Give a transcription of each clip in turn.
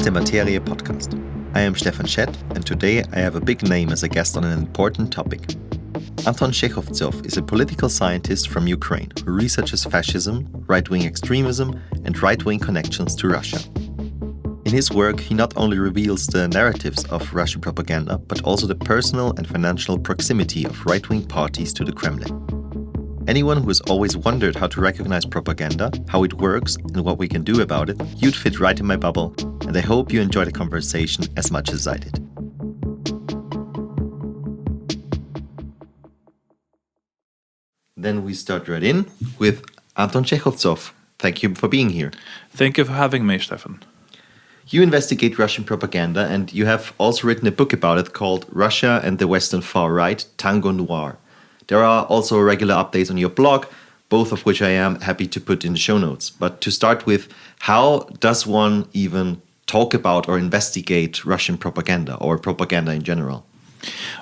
the Materie podcast. I am Stefan Schett, and today I have a big name as a guest on an important topic. Anton Shekhovtsov is a political scientist from Ukraine who researches fascism, right-wing extremism, and right-wing connections to Russia. In his work, he not only reveals the narratives of Russian propaganda, but also the personal and financial proximity of right-wing parties to the Kremlin. Anyone who has always wondered how to recognize propaganda, how it works, and what we can do about it, you'd fit right in my bubble, and I hope you enjoy the conversation as much as I did. Then we start right in with Anton Shekhovtsov. Thank you for being here. Thank you for having me, Stefan. You investigate Russian propaganda, and you have also written a book about it called Russia and the Western Far Right, Tango Noir. There are also regular updates on your blog, both of which I am happy to put in the show notes. But to start with, how does one even talk about or investigate Russian propaganda or propaganda in general?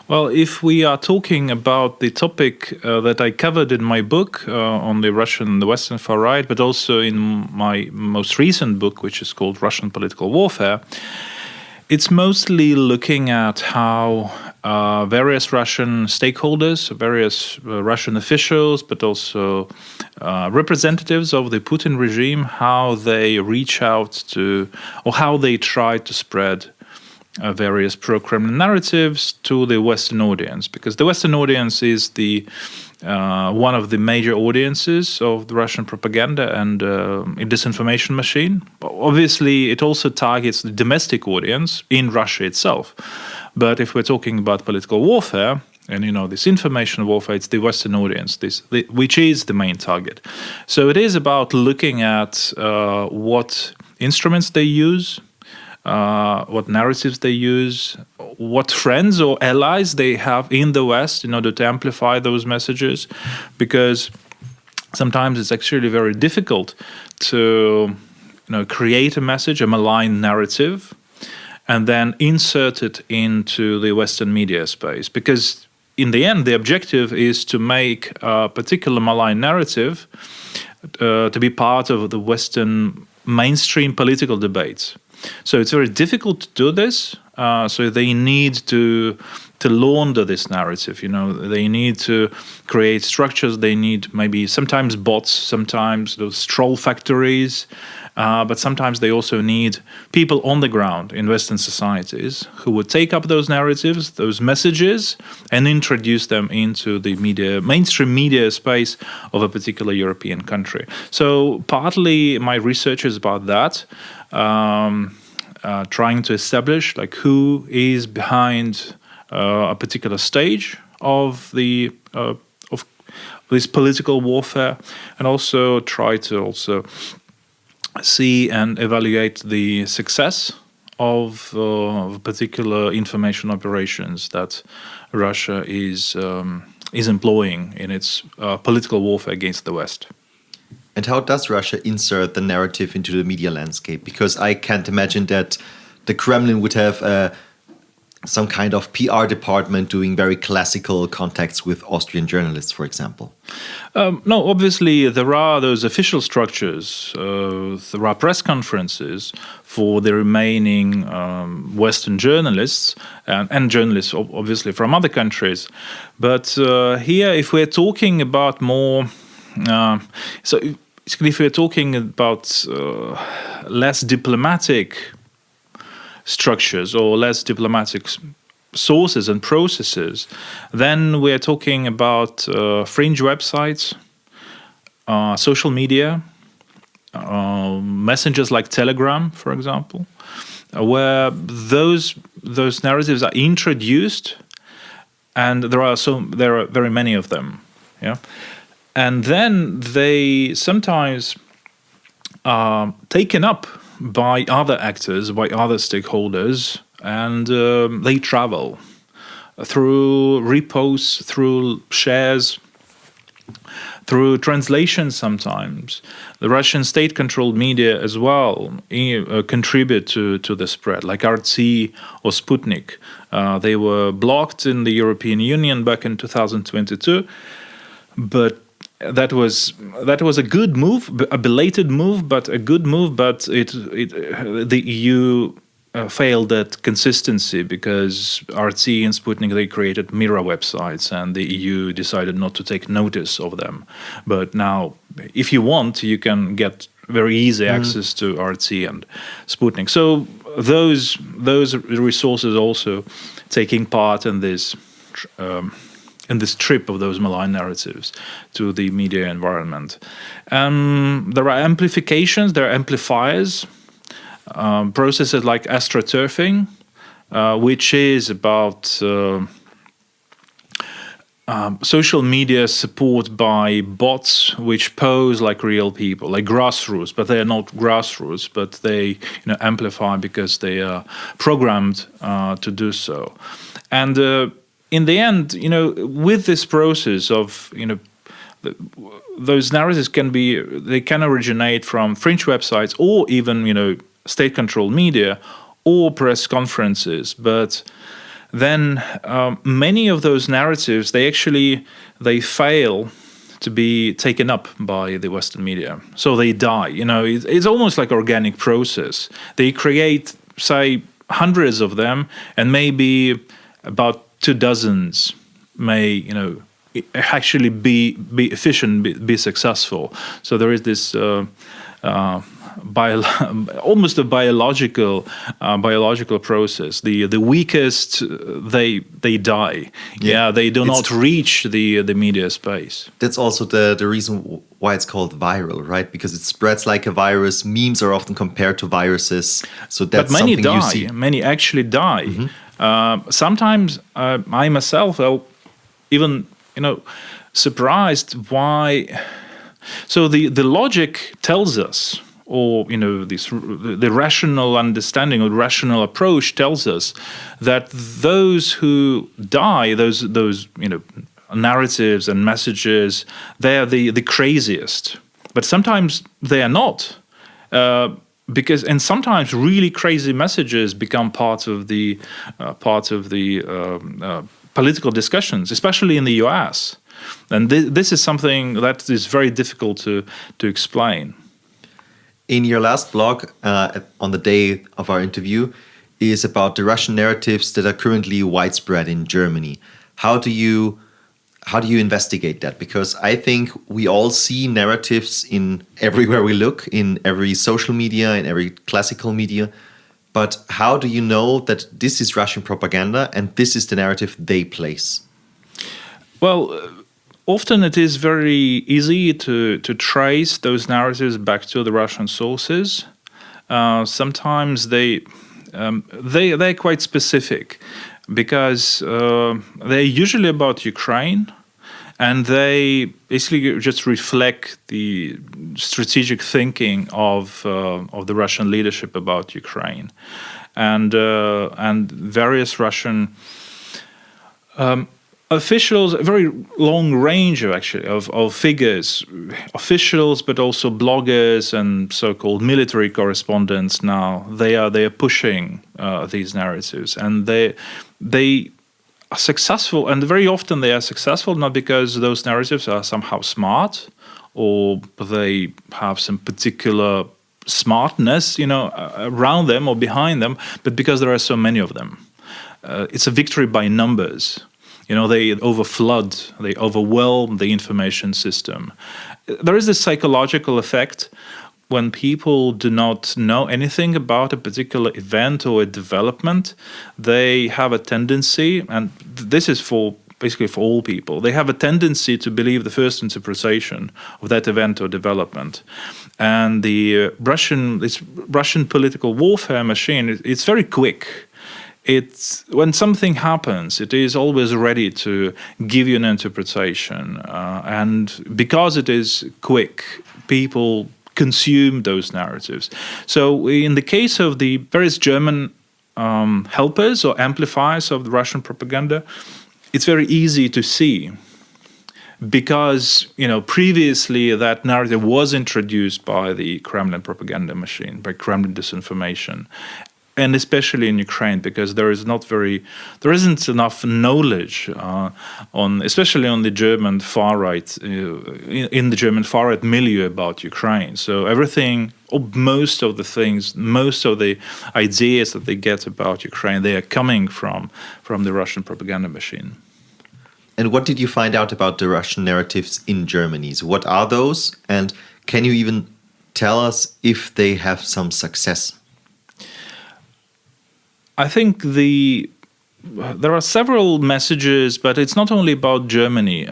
Well, if we are talking about the topic that I covered in my book on the Western Far Right, but also in my most recent book, which is called Russian Political Warfare, it's mostly looking at how various Russian stakeholders, various Russian officials, but also representatives of the Putin regime, how they reach out to, or how they try to spread various pro-Kremlin narratives to the Western audience, because the Western audience is the one of the major audiences of the Russian propaganda and disinformation machine. But obviously, it also targets the domestic audience in Russia itself. But if we're talking about political warfare, and this information warfare, it's the Western audience, which is the main target. So it is about looking at what instruments they use, what narratives they use, what friends or allies they have in the West in order to amplify those messages, because sometimes it's actually very difficult to create a message, a malign narrative, and then insert it into the Western media space. Because in the end, the objective is to make a particular malign narrative to be part of the Western mainstream political debates. So it's very difficult to do this. So they need to launder this narrative. They need to create structures. They need maybe sometimes bots, sometimes those troll factories, but sometimes they also need people on the ground in Western societies who would take up those narratives, those messages, and introduce them into the mainstream media space of a particular European country. So partly my research is about that. Trying to establish who is behind a particular stage of this political warfare, and also try to see and evaluate the success of particular information operations that Russia is employing in its political warfare against the West. And how does Russia insert the narrative into the media landscape? Because I can't imagine that the Kremlin would have some kind of PR department doing very classical contacts with Austrian journalists, for example. No, obviously there are those official structures. There are press conferences for the remaining Western journalists and journalists, obviously, from other countries. But here, if we're talking about more... if we're talking about less diplomatic structures or less diplomatic sources and processes, then we're talking about fringe websites, social media, messengers like Telegram, for example, where those narratives are introduced, and there are very many of them. Yeah. And then they sometimes are taken up by other actors, by other stakeholders, and they travel through reposts, through shares, through translations sometimes. The Russian state-controlled media as well contribute to the spread, like RT or Sputnik. They were blocked in the European Union back in 2022, but that was a good move, a belated move, but a good move. But the EU failed at consistency because RT and Sputnik, they created mirror websites and the EU decided not to take notice of them. But now, if you want, you can get very easy access to RT and Sputnik. So those resources also taking part in this trip of those malign narratives to the media environment. There are amplifications, there are amplifiers, processes like astroturfing, which is about social media support by bots which pose like real people, like grassroots, but they are not grassroots, but they amplify because they are programmed to do so. And in the end, with this process of those narratives can originate from fringe websites or even state-controlled media or press conferences, but then many of those narratives they fail to be taken up by the Western media, so they die. It's almost like organic process. They create, say, hundreds of them, and maybe about 24 may actually be efficient, be successful. So there is this almost a biological process. The weakest they die. They do not reach the media space. That's also the reason why it's called viral, right? Because it spreads like a virus. Memes are often compared to viruses. So that's but many something die. you see. Many actually die. Sometimes I myself even surprised why. So the logic tells us, or the rational understanding or rational approach tells us that those who die, those narratives and messages, they are the craziest. But sometimes they are not, and sometimes really crazy messages become part of the political discussions, especially in the US. And this is something that is very difficult to explain. In your last blog, on the day of our interview, is about the Russian narratives that are currently widespread in Germany. How do you investigate that? Because I think we all see narratives in everywhere we look, in every social media, in every classical media. But how do you know that this is Russian propaganda and this is the narrative they place? Well, often it is very easy to trace those narratives back to the Russian sources. Sometimes they're quite specific because they're usually about Ukraine, and they basically just reflect the strategic thinking of the Russian leadership about Ukraine, and various Russian officials, a very long range of figures, officials, but also bloggers and so-called military correspondents. Now they are pushing these narratives, and they are successful. And very often they are successful not because those narratives are somehow smart or they have some particular smartness, around them or behind them, but because there are so many of them. It's a victory by numbers. They overflood, they overwhelm the information system. There is this psychological effect when people do not know anything about a particular event or a development. They have a tendency, and this is basically for all people, they have a tendency to believe the first interpretation of that event or development. And the Russian political warfare machine, it's very quick. When something happens, it is always ready to give you an interpretation. And because it is quick, people consume those narratives. So in the case of the various German helpers or amplifiers of the Russian propaganda, it's very easy to see. Because previously that narrative was introduced by the Kremlin propaganda machine, by Kremlin disinformation. and especially in Ukraine, because there isn't enough knowledge especially on the German far right, in the German far right milieu about Ukraine. So everything, or most of the things, most of the ideas that they get about Ukraine, they are coming from the Russian propaganda machine. And what did you find out about the Russian narratives in Germany? So what are those? And can you even tell us if they have some success? I think there are several messages, but it's not only about Germany.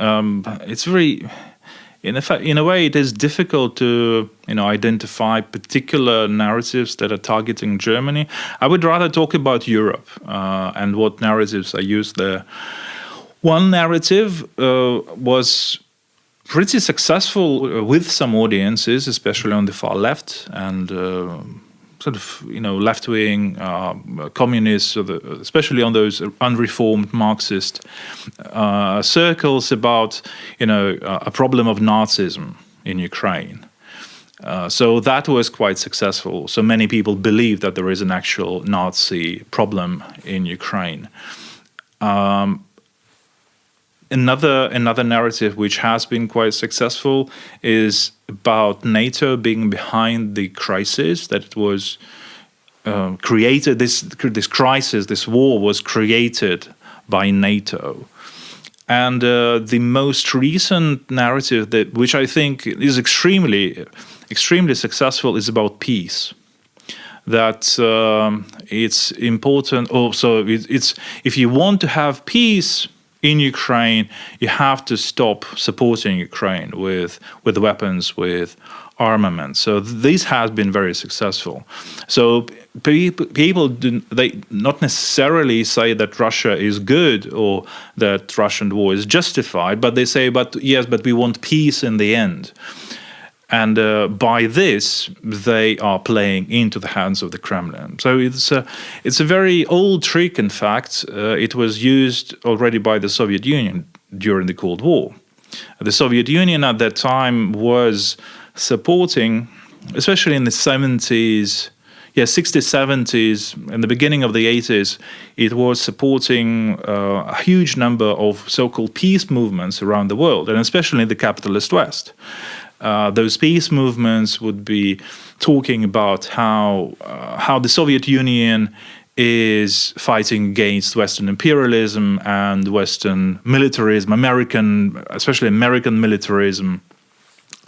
It's very, in a way, it is difficult to identify particular narratives that are targeting Germany. I would rather talk about Europe and what narratives are used there. One narrative was pretty successful with some audiences, especially on the far left and left-wing communists, especially on those unreformed Marxist circles, about a problem of Nazism in Ukraine. So that was quite successful. So many people believe that there is an actual Nazi problem in Ukraine. Another narrative which has been quite successful is about NATO being behind the crisis, that it was created, this crisis, this war was created by NATO. And the most recent narrative, which I think is extremely successful, is about peace. That it's important also, it's if you want to have peace in Ukraine, you have to stop supporting Ukraine with weapons, with armament. So this has been very successful. So people they not necessarily say that Russia is good or that Russian war is justified, but they say, but we want peace in the end. And by this, they are playing into the hands of the Kremlin. So it's a very old trick, in fact. It was used already by the Soviet Union during the Cold War. The Soviet Union at that time was supporting, especially in the 70s, 60s, 70s, and the beginning of the 80s, it was supporting a huge number of so-called peace movements around the world, and especially in the capitalist West. Those peace movements would be talking about how the Soviet Union is fighting against Western imperialism and Western militarism, especially American militarism.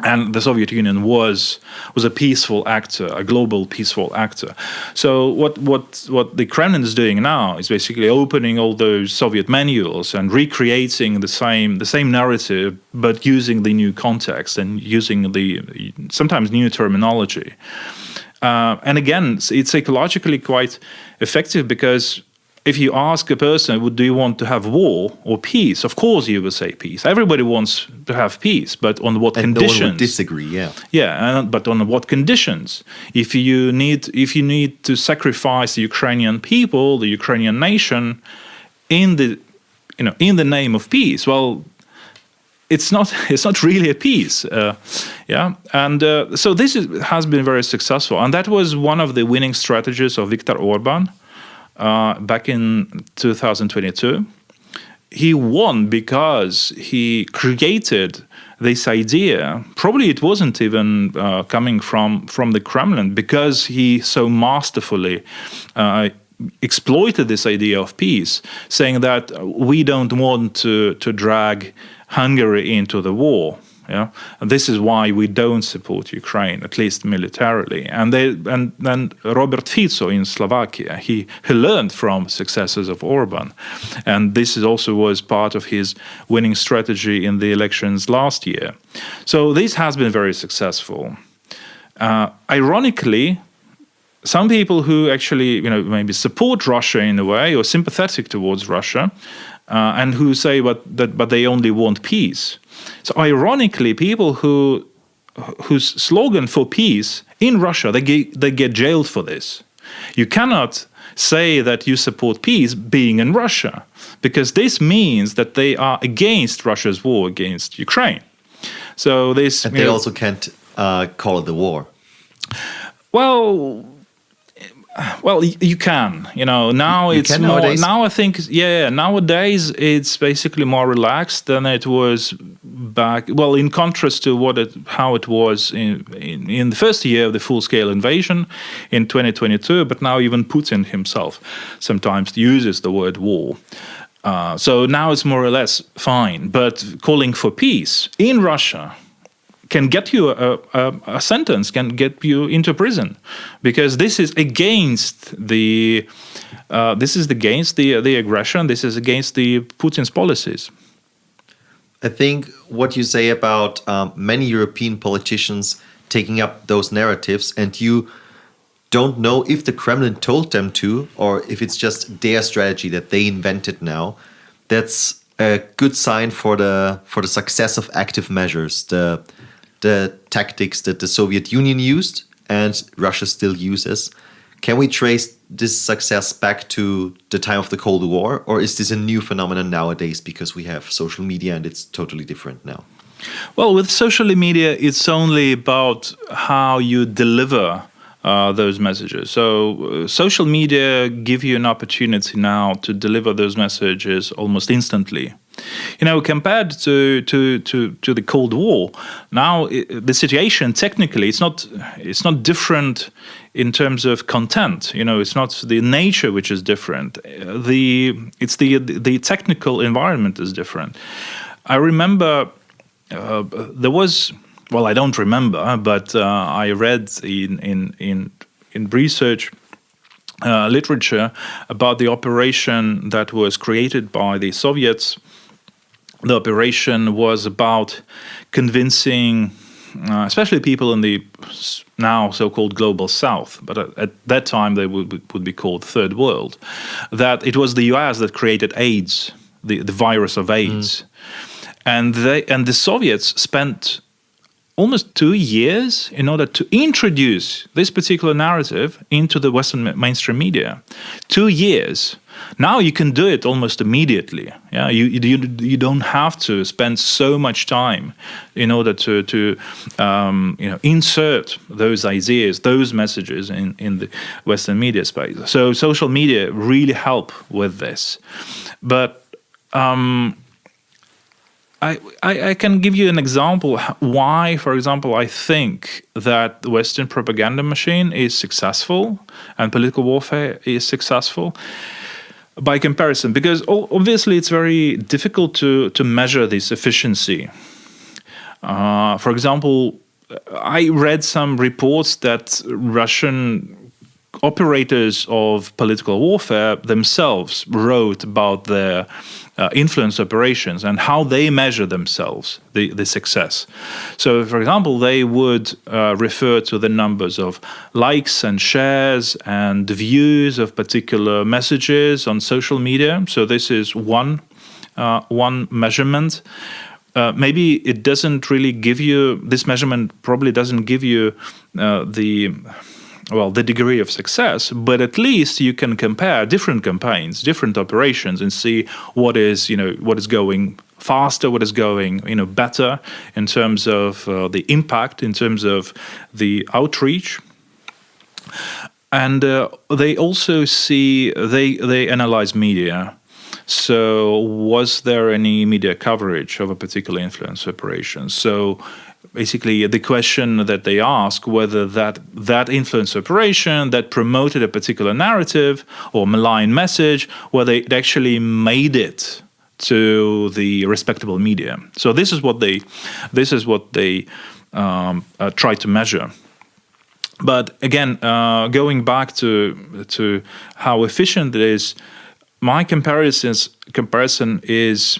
And the Soviet Union was a peaceful actor, a global peaceful actor. So what the Kremlin is doing now is basically opening all those Soviet manuals and recreating the same narrative, but using the new context and using the sometimes new terminology. And again, it's psychologically quite effective, because if you ask a person, do you want to have war or peace? Of course you will say peace. Everybody wants to have peace, but on what conditions? No one would disagree, yeah. Yeah, but on what conditions? If you need to sacrifice the Ukrainian people, the Ukrainian nation, in the name of peace, well, it's not really a peace, And so this has been very successful, and that was one of the winning strategies of Viktor Orban. Back in 2022, he won because he created this idea. Probably it wasn't even coming from the Kremlin, because he so masterfully exploited this idea of peace, saying that we don't want to drag Hungary into the war. Yeah, and this is why we don't support Ukraine, at least militarily. And then Robert Fico in Slovakia, he learned from successes of Orban, and this was part of his winning strategy in the elections last year. So this has been very successful. Ironically, some people who actually maybe support Russia in a way, or sympathetic towards Russia, and who say but they only want peace. So ironically, people whose slogan for peace in Russia, they get jailed for this. You cannot say that you support peace being in Russia, because this means that they are against Russia's war against Ukraine. So this, and they also can't call it the war. Well, Well, you can. Now you it's can more. Nowadays? Now I think, nowadays it's basically more relaxed than it was back. Well, in contrast to how it was in the first year of the full-scale invasion in 2022. But now even Putin himself sometimes uses the word war. So now it's more or less fine. But calling for peace in Russia can get you a sentence, can get you into prison, because this is against the aggression. This is against the Putin's policies. I think what you say about many European politicians taking up those narratives, and you don't know if the Kremlin told them to, or if it's just their strategy that they invented now. That's a good sign for the success of active measures, the tactics that the Soviet Union used and Russia still uses. Can we trace this success back to the time of the Cold War, or is this a new phenomenon nowadays because we have social media and it's totally different now? Well, with social media, it's only about how you deliver those messages. So social media give you an opportunity now to deliver those messages almost instantly. Compared to the Cold War, now the situation technically it's not different in terms of content. It's not the nature which is different. It's the technical environment is different. I remember there was. Well, I don't remember, but I read in research literature about the operation that was created by the Soviets. The operation was about convincing, especially people in the now so-called global South, but at that time they would be called Third World, that it was the US that created AIDS, the virus of AIDS, and the Soviets spent almost 2 years in order to introduce this particular narrative into the Western mainstream media. 2 years. Now you can do it almost immediately. Yeah, you don't have to spend so much time in order to insert those ideas, those messages in the Western media space. So social media really help with this, but. I can give you an example why, for example, I think that the Western propaganda machine is successful and political warfare is successful by comparison, because obviously it's very difficult to measure this efficiency. For example, I read some reports that Russian operators of political warfare themselves wrote about their influence operations and how they measure themselves, the success. So, for example, they would refer to the numbers of likes and shares and views of particular messages on social media. So this is one measurement. Maybe it doesn't really give you, this measurement probably doesn't give you the degree of success, but at least you can compare different campaigns, different operations, and see what is going faster, what is going better in terms of the impact, in terms of the outreach. And they also see they analyze media. So was there any media coverage of a particular influence operation? So basically, the question that they ask whether that influence operation that promoted a particular narrative or malign message, whether it actually made it to the respectable media. So this is what they try to measure. But again, going back to how efficient it is. My comparison is,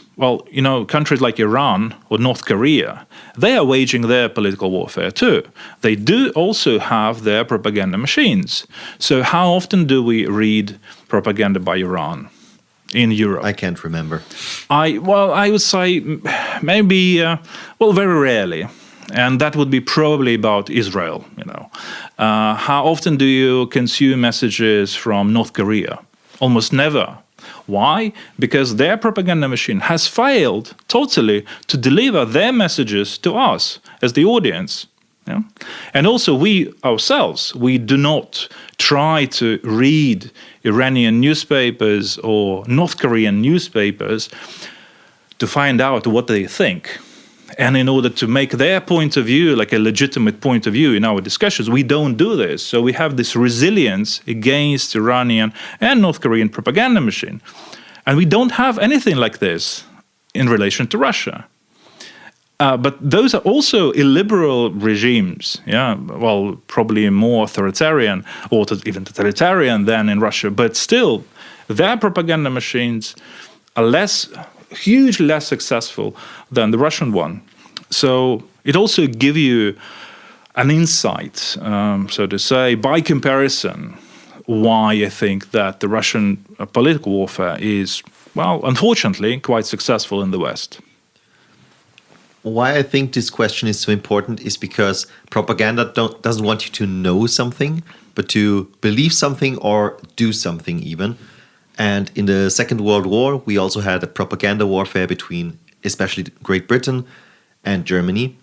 countries like Iran or North Korea, they are waging their political warfare too. They do also have their propaganda machines. So how often do we read propaganda by Iran in Europe? I can't remember. I would say maybe, very rarely. And that would be probably about Israel. How often do you consume messages from North Korea? Almost never. Why? Because their propaganda machine has failed totally to deliver their messages to us as the audience. Yeah? And also we ourselves, we do not try to read Iranian newspapers or North Korean newspapers to find out what they think. And in order to make their point of view like a legitimate point of view in our discussions, we don't do this. So we have this resilience against Iranian and North Korean propaganda machine. And we don't have anything like this in relation to Russia. But those are also illiberal regimes, well, probably more authoritarian or even totalitarian than in Russia. But still, their propaganda machines are hugely less successful than the Russian one. So it also gives you an insight, so to say, by comparison, why I think that the Russian political warfare is, well, unfortunately, quite successful in the West. Why I think this question is so important is because propaganda doesn't want you to know something, but to believe something or do something even. And in the Second World War, we also had a propaganda warfare between especially Great Britain and Germany.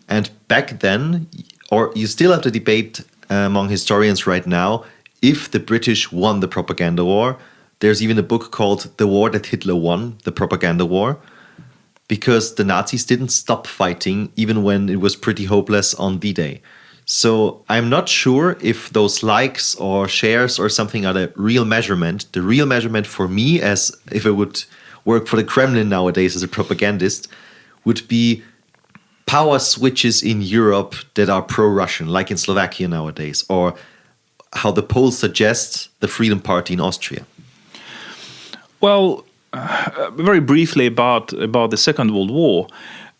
And back then, or you still have the debate among historians right now, if the British won the propaganda war. There's even a book called The War That Hitler Won, the Propaganda War, because the Nazis didn't stop fighting even when it was pretty hopeless on D-Day. So I'm not sure if those likes or shares or something are the real measurement. The real measurement for me, as if I would work for the Kremlin nowadays as a propagandist, would be power switches in Europe that are pro-Russian, like in Slovakia nowadays, or how the polls suggest the Freedom Party in Austria. Well, very briefly about the Second World War.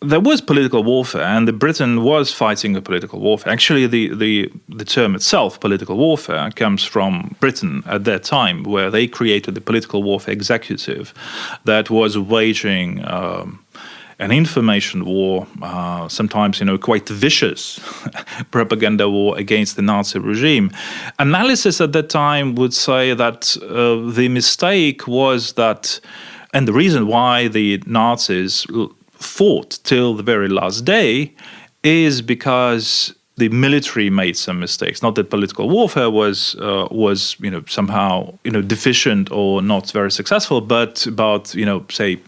There was political warfare, and Britain was fighting a political warfare. Actually, the term itself, political warfare, comes from Britain at that time, where they created the political warfare executive that was waging an information war, sometimes quite vicious propaganda war against the Nazi regime. Analysis at that time would say that the mistake was that, and the reason why the Nazis fought till the very last day is because the military made some mistakes. Not that political warfare was somehow deficient or not very successful, but about say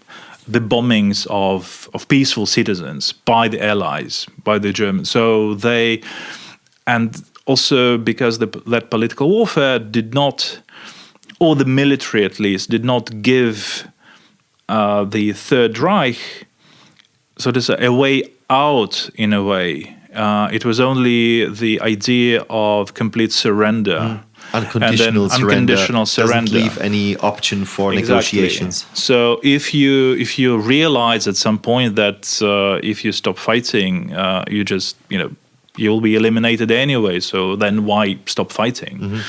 the bombings of peaceful citizens by the Allies, by the Germans. So they, and also because that political warfare did not, or the military at least, did not give the Third Reich, so there's a way out in a way. It was only the idea of complete surrender. Unconditional surrender doesn't leave any option for negotiations. So if you realize at some point that if you stop fighting, you just you'll be eliminated anyway. So then why stop fighting? Mm-hmm.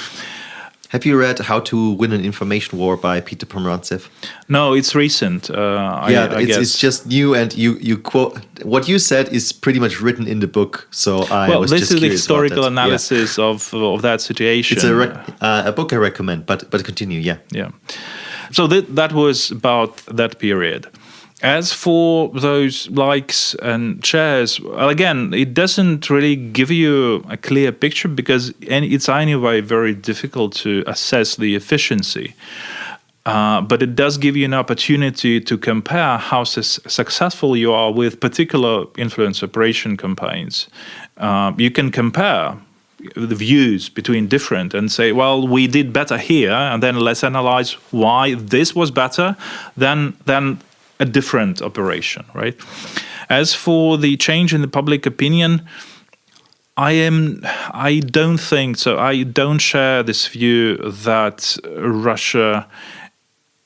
Have you read How to Win an Information War by Peter Pomerantsev? No, it's recent. I guess it's just new, and you quote what you said is pretty much written in the book. So this is the historical analysis of that situation. It's a book I recommend, but continue. Yeah. So that was about that period. As for those likes and shares, again, it doesn't really give you a clear picture because it's anyway very difficult to assess the efficiency. But it does give you an opportunity to compare how successful you are with particular influence operation campaigns. You can compare the views between different and say, well, we did better here, and then let's analyze why this was better than a different operation, right? As for the change in the public opinion, I don't think so. I don't share this view that Russia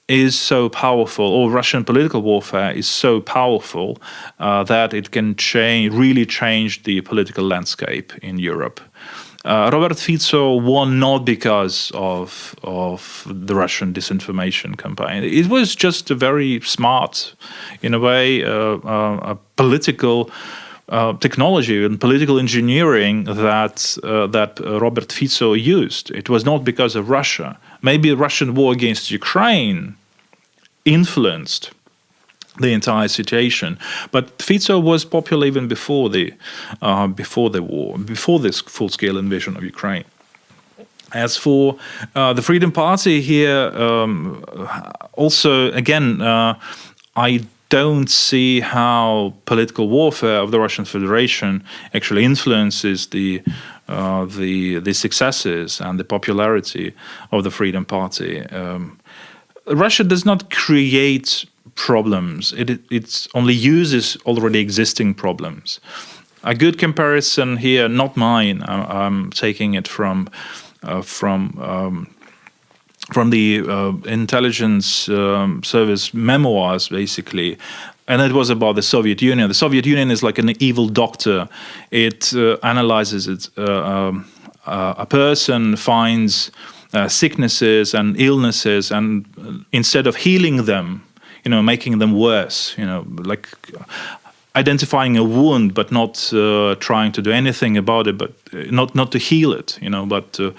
is so powerful, or Russian political warfare is so powerful that it can really change the political landscape in Europe. Robert Fico won not because of the Russian disinformation campaign. It was just a very smart, in a way, a political technology and political engineering that Robert Fico used. It was not because of Russia. Maybe the Russian war against Ukraine influenced the entire situation. But veto was popular even before the war, before this full-scale invasion of Ukraine. As for the Freedom Party here, also again, I don't see how political warfare of the Russian Federation actually influences the successes and the popularity of the Freedom Party. Russia does not create problems; it only uses already existing problems. A good comparison here, not mine. I'm taking it from the intelligence service memoirs, basically, and it was about the Soviet Union. The Soviet Union is like an evil doctor. It analyzes it. A person finds sicknesses and illnesses, and instead of healing them, making them worse, like identifying a wound, but not trying to do anything about it, but not to heal it, but to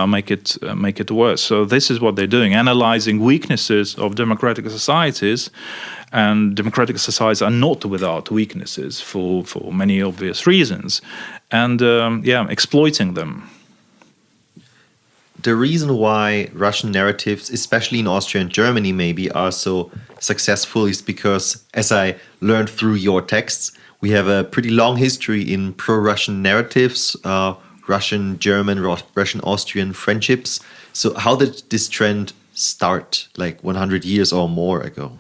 make it worse. So this is what they're doing, analyzing weaknesses of democratic societies, and democratic societies are not without weaknesses for many obvious reasons, and exploiting them. The reason why Russian narratives, especially in Austria and Germany maybe, are so successful is because, as I learned through your texts, we have a pretty long history in pro-Russian narratives, Russian, German, Russian, Austrian friendships. So how did this trend start, like 100 years or more ago?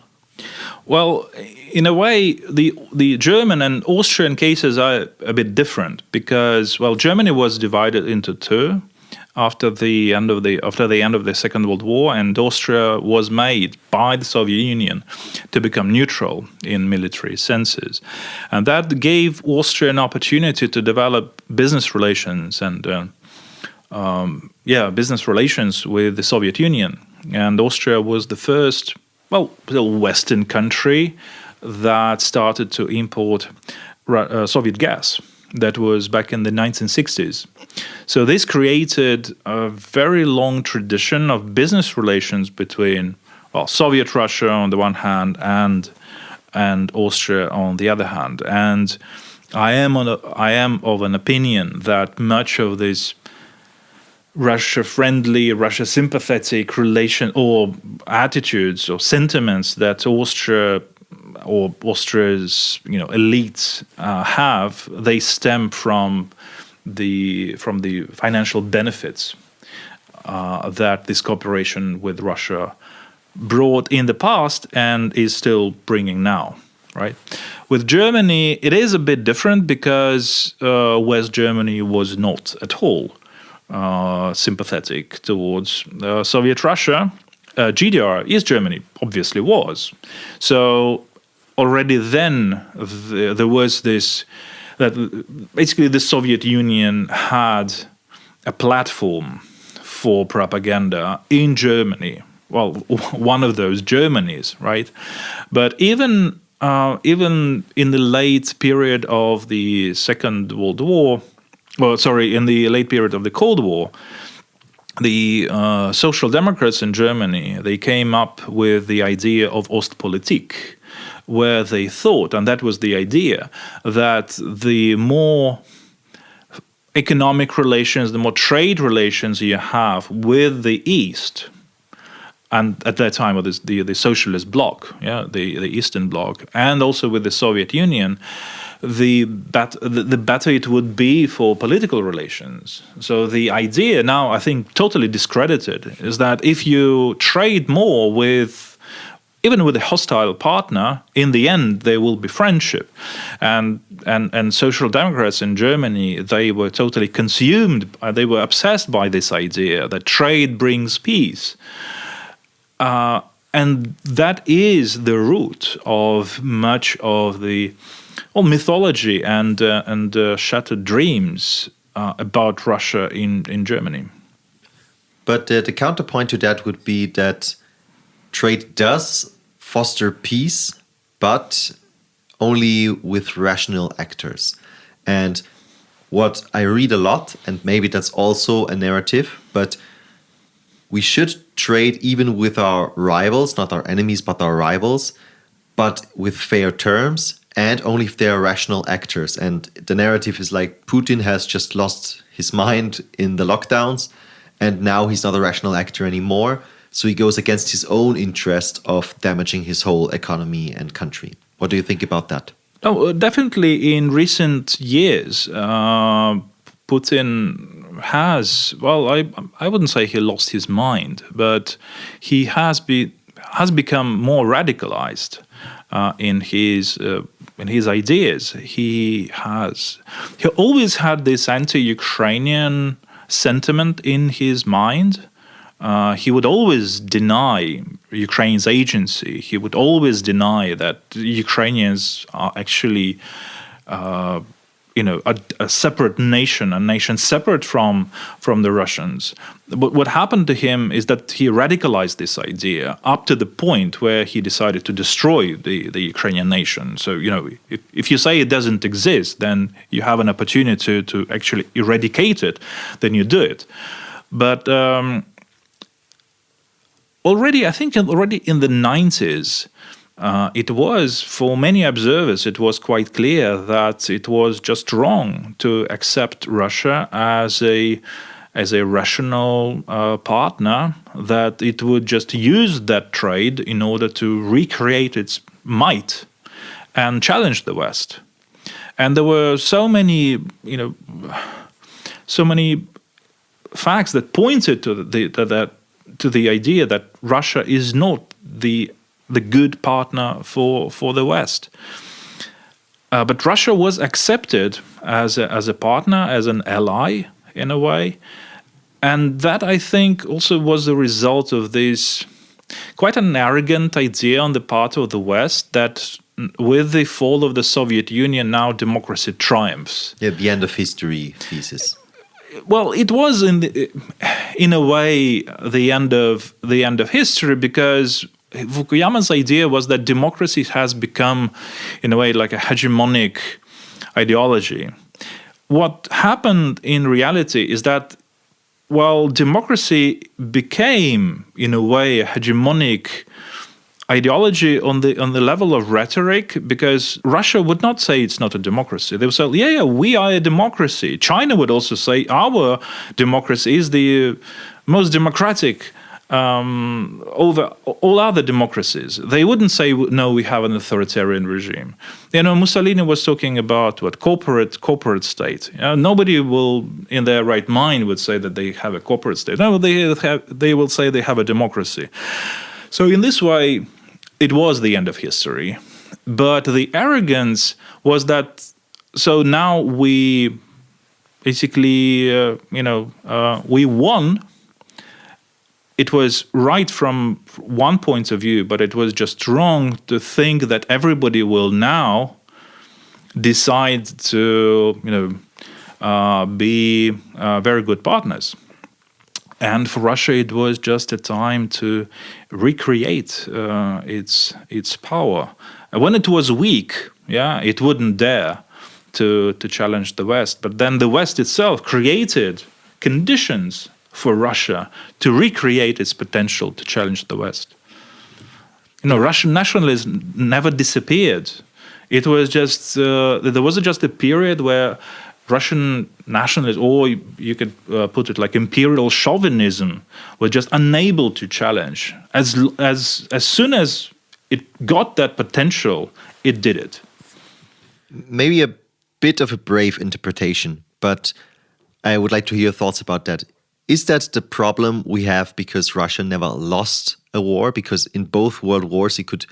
Well, in a way, the German and Austrian cases are a bit different because, Germany was divided into two after the end of the Second World War, and Austria was made by the Soviet Union to become neutral in military senses, and that gave Austria an opportunity to develop business relations and business relations with the Soviet Union. And Austria was the first, Western country that started to import Soviet gas. That was back in the 1960s. So this created a very long tradition of business relations between Soviet Russia on the one hand and Austria on the other hand. And I am of an opinion that much of this Russia-friendly, Russia-sympathetic relation or attitudes or sentiments that Austria's elites have, they stem from the financial benefits that this cooperation with Russia brought in the past and is still bringing now, right? With Germany, it is a bit different because West Germany was not at all sympathetic towards Soviet Russia. GDR, East Germany, obviously was. So already then there was this, that basically the Soviet Union had a platform for propaganda in Germany. Well, one of those Germanys, right? But even in the late period of the Second World War, in the late period of the Cold War, the Social Democrats in Germany, they came up with the idea of Ostpolitik, where they thought, and that was the idea, that the more economic relations, the more trade relations you have with the East, and at that time it was the socialist bloc, the Eastern bloc, and also with the Soviet Union, the better it would be for political relations. So the idea, now I think totally discredited, is that if you trade more even with a hostile partner, in the end there will be friendship. And Social Democrats in Germany, they were totally consumed, they were obsessed by this idea that trade brings peace. And that is the root of much of the mythology and shattered dreams about Russia in Germany. But the counterpoint to that would be that trade does foster peace, but only with rational actors. And what I read a lot, and maybe that's also a narrative, but we should trade even with our rivals, not our enemies, but our rivals, but with fair terms and only if they are rational actors. And the narrative is like Putin has just lost his mind in the lockdowns and now he's not a rational actor anymore. So he goes against his own interest of damaging his whole economy and country. What do you think about that? Oh, definitely in recent years, Putin has, well, I wouldn't say he lost his mind, but he has become more radicalized in his ideas. He always had this anti-Ukrainian sentiment in his mind. He would always deny Ukraine's agency. He would always deny that Ukrainians are actually, a separate nation, a nation separate from the Russians. But what happened to him is that he radicalized this idea up to the point where he decided to destroy the Ukrainian nation. So, if you say it doesn't exist, then you have an opportunity to actually eradicate it, then you do it. But already in the 90s, it was, for many observers, it was quite clear that it was just wrong to accept Russia as a rational partner, that it would just use that trade in order to recreate its might and challenge the West. And there were so many facts that pointed to the idea that Russia is not the good partner for the West. But Russia was accepted as a partner, as an ally in a way. And that, I think, also was the result of this quite an arrogant idea on the part of the West that with the fall of the Soviet Union, now democracy triumphs. Yeah, the end of history thesis. Well, it was in a way the end of history, because Fukuyama's idea was that democracy has become, in a way, like a hegemonic ideology. What happened in reality is that, while democracy became, in a way, a hegemonic ideology on the level of rhetoric, because Russia would not say it's not a democracy. They would say, yeah, we are a democracy. China would also say our democracy is the most democratic over all other democracies. They wouldn't say, no, we have an authoritarian regime. Mussolini was talking about corporate state. Nobody will, in their right mind, would say that they have a corporate state. No, they will say they have a democracy. So in this way, it was the end of history. But the arrogance was that, so now we basically, we won. It was right from one point of view, but it was just wrong to think that everybody will now decide to, be very good partners. And for Russia, it was just a time to recreate its power. And when it was weak, it wouldn't dare to challenge the West. But then the West itself created conditions for Russia to recreate its potential to challenge the West. Russian nationalism never disappeared. It was just there was just a period where Russian nationalism, or you could put it like imperial chauvinism, was just unable to challenge. As soon as it got that potential, it did it. Maybe a bit of a brave interpretation, but I would like to hear your thoughts about that. Is that the problem we have because Russia never lost a war? Because in both world wars it could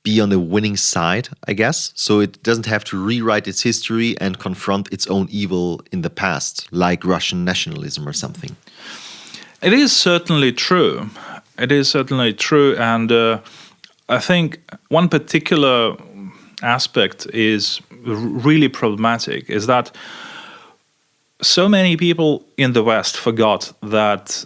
be on the winning side, I guess. So it doesn't have to rewrite its history and confront its own evil in the past, like Russian nationalism or something. It is certainly true. And I think one particular aspect is really problematic, is that so many people in the West forgot that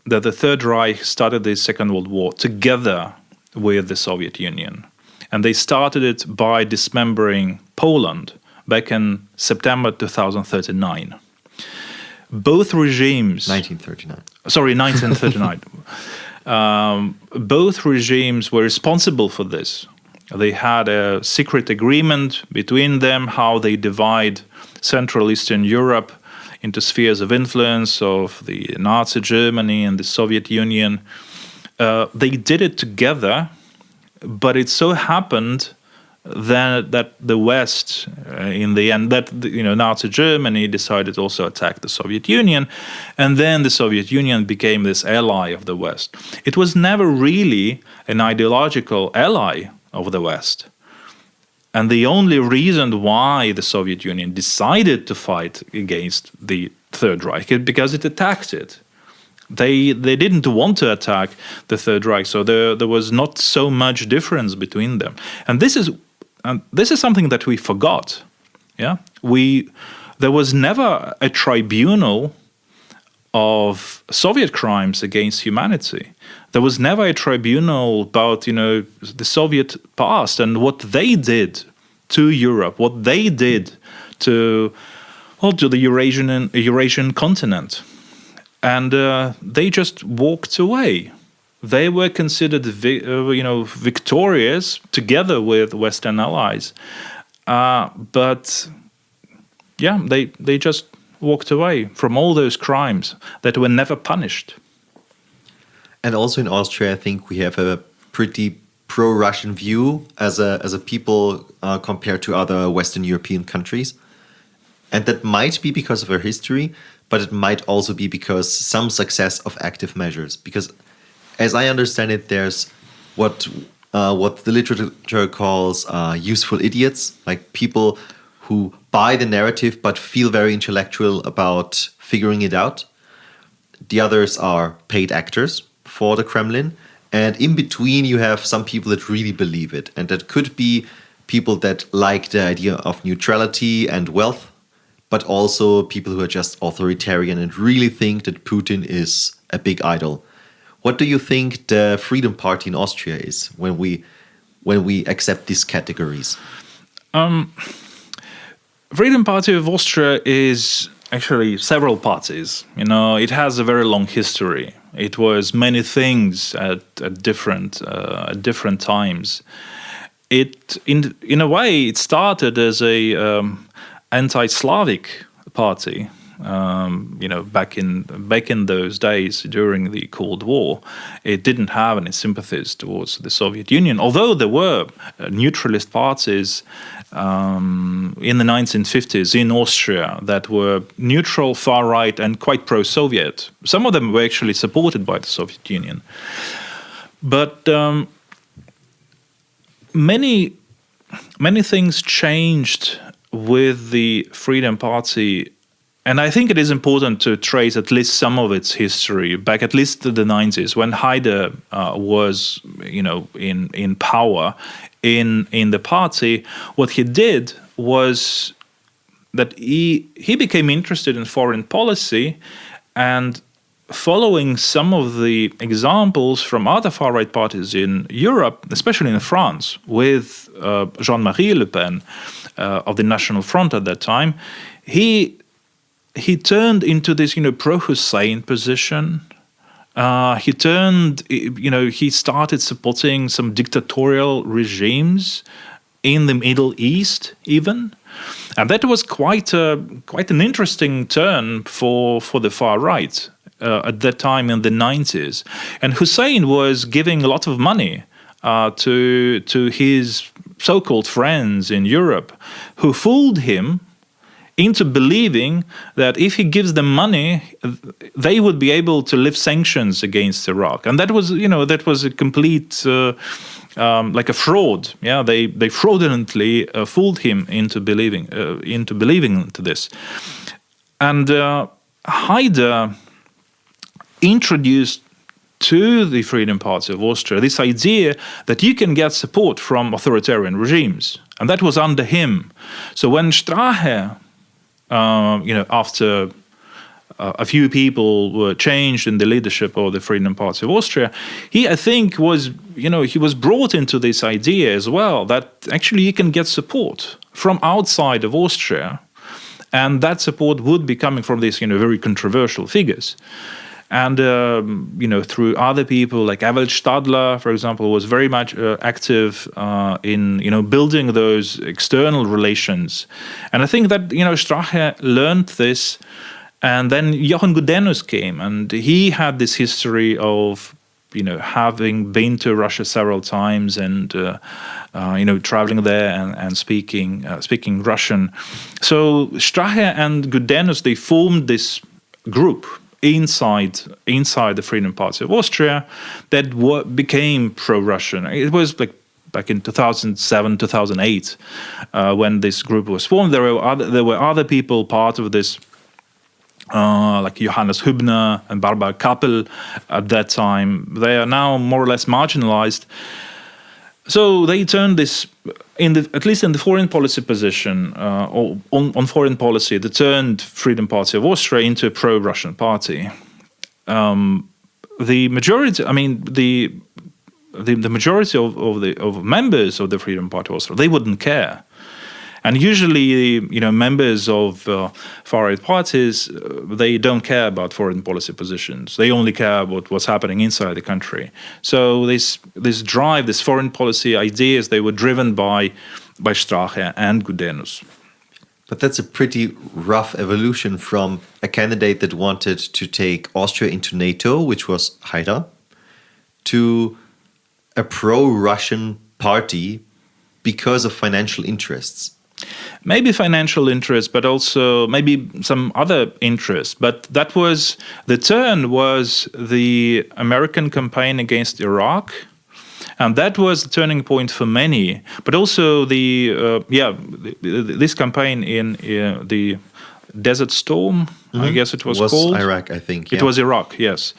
the Third Reich started the Second World War together with the Soviet Union. And they started it by dismembering Poland back in September 2039. Both regimes... 1939. Sorry, 1939. Both regimes were responsible for this. They had a secret agreement between them how they divide Central Eastern Europe into spheres of influence of the Nazi Germany and the Soviet Union. They did it together, but it so happened that the West, in the end, Nazi Germany decided also to attack the Soviet Union, and then the Soviet Union became this ally of the West. It was never really an ideological ally of the West. And the only reason why the Soviet Union decided to fight against the Third Reich is because it attacked it. They didn't want to attack the Third Reich, so there was not so much difference between them. And this is something that we forgot. Yeah, there was never a tribunal of Soviet crimes against humanity. There was never a tribunal about the Soviet past and what they did to Europe, what they did to the Eurasian continent, and they just walked away. They were considered, victorious together with Western allies, but they just walked away from all those crimes that were never punished. And also in Austria, I think we have a pretty pro-Russian view as a people compared to other Western European countries. And that might be because of our history, but it might also be because some success of active measures. Because as I understand it, there's what the literature calls useful idiots, like people who buy the narrative but feel very intellectual about figuring it out. The others are paid actors for the Kremlin. And in between, you have some people that really believe it. And that could be people that like the idea of neutrality and wealth, but also people who are just authoritarian and really think that Putin is a big idol. What do you think the Freedom Party in Austria is when we accept these categories? Freedom Party of Austria is actually several parties. It has a very long history. It was many things at different times. It in a way it started as a anti-Slavic party. Back in those days during the Cold War, it didn't have any sympathies towards the Soviet Union. Although there were neutralist parties in the 1950s in Austria that were neutral, far right, and quite pro-Soviet. Some of them were actually supported by the Soviet Union. But many things changed with the Freedom Party. And I think it is important to trace at least some of its history back at least to the 90s when Haider was, in power in the party. What he did was that he became interested in foreign policy, and following some of the examples from other far-right parties in Europe, especially in France, with Jean-Marie Le Pen of the National Front at that time, he turned into this, pro-Hussein position. He started supporting some dictatorial regimes in the Middle East, even, and that was quite an interesting turn for the far right at that time in the 90s. And Hussein was giving a lot of money to his so-called friends in Europe, who fooled him into believing that if he gives them money, they would be able to lift sanctions against Iraq. And that was a complete like a fraud. Yeah, they fraudulently fooled him into believing into this. And Haider introduced to the Freedom Party of Austria this idea that you can get support from authoritarian regimes, and that was under him. So when Strache, after a few people were changed in the leadership of the Freedom Party of Austria, he was brought into this idea as well that actually you can get support from outside of Austria, and that support would be coming from these very controversial figures. And, through other people like Ewald Stadler, for example, was very much active in, building those external relations. And I think that, Strache learned this. And then Johann Gudenus came, and he had this history of, having been to Russia several times and, traveling there and speaking Russian. So Strache and Gudenus, they formed this group inside the Freedom Party of Austria that became pro-Russian. It was like back in 2007, 2008, when this group was formed. There were other people part of this, like Johannes Hübner and Barbara Kappel at that time. They are now more or less marginalized. So they turned this, at least in the foreign policy position, on foreign policy, they turned Freedom Party of Austria into a pro-Russian party. The majority, the majority of members of the Freedom Party of Austria, they wouldn't care. And usually, members of far-right parties, they don't care about foreign policy positions. They only care about what's happening inside the country. So this drive, this foreign policy ideas, they were driven by Strache and Gudenus. But that's a pretty rough evolution from a candidate that wanted to take Austria into NATO, which was Haidar, to a pro-Russian party because of financial interests. Maybe financial interest, but also maybe some other interest. But that was, the turn was the American campaign against Iraq. And that was the turning point for many. But also this campaign in the Desert Storm, I guess it was called. Iraq, I think. It was Iraq, yes.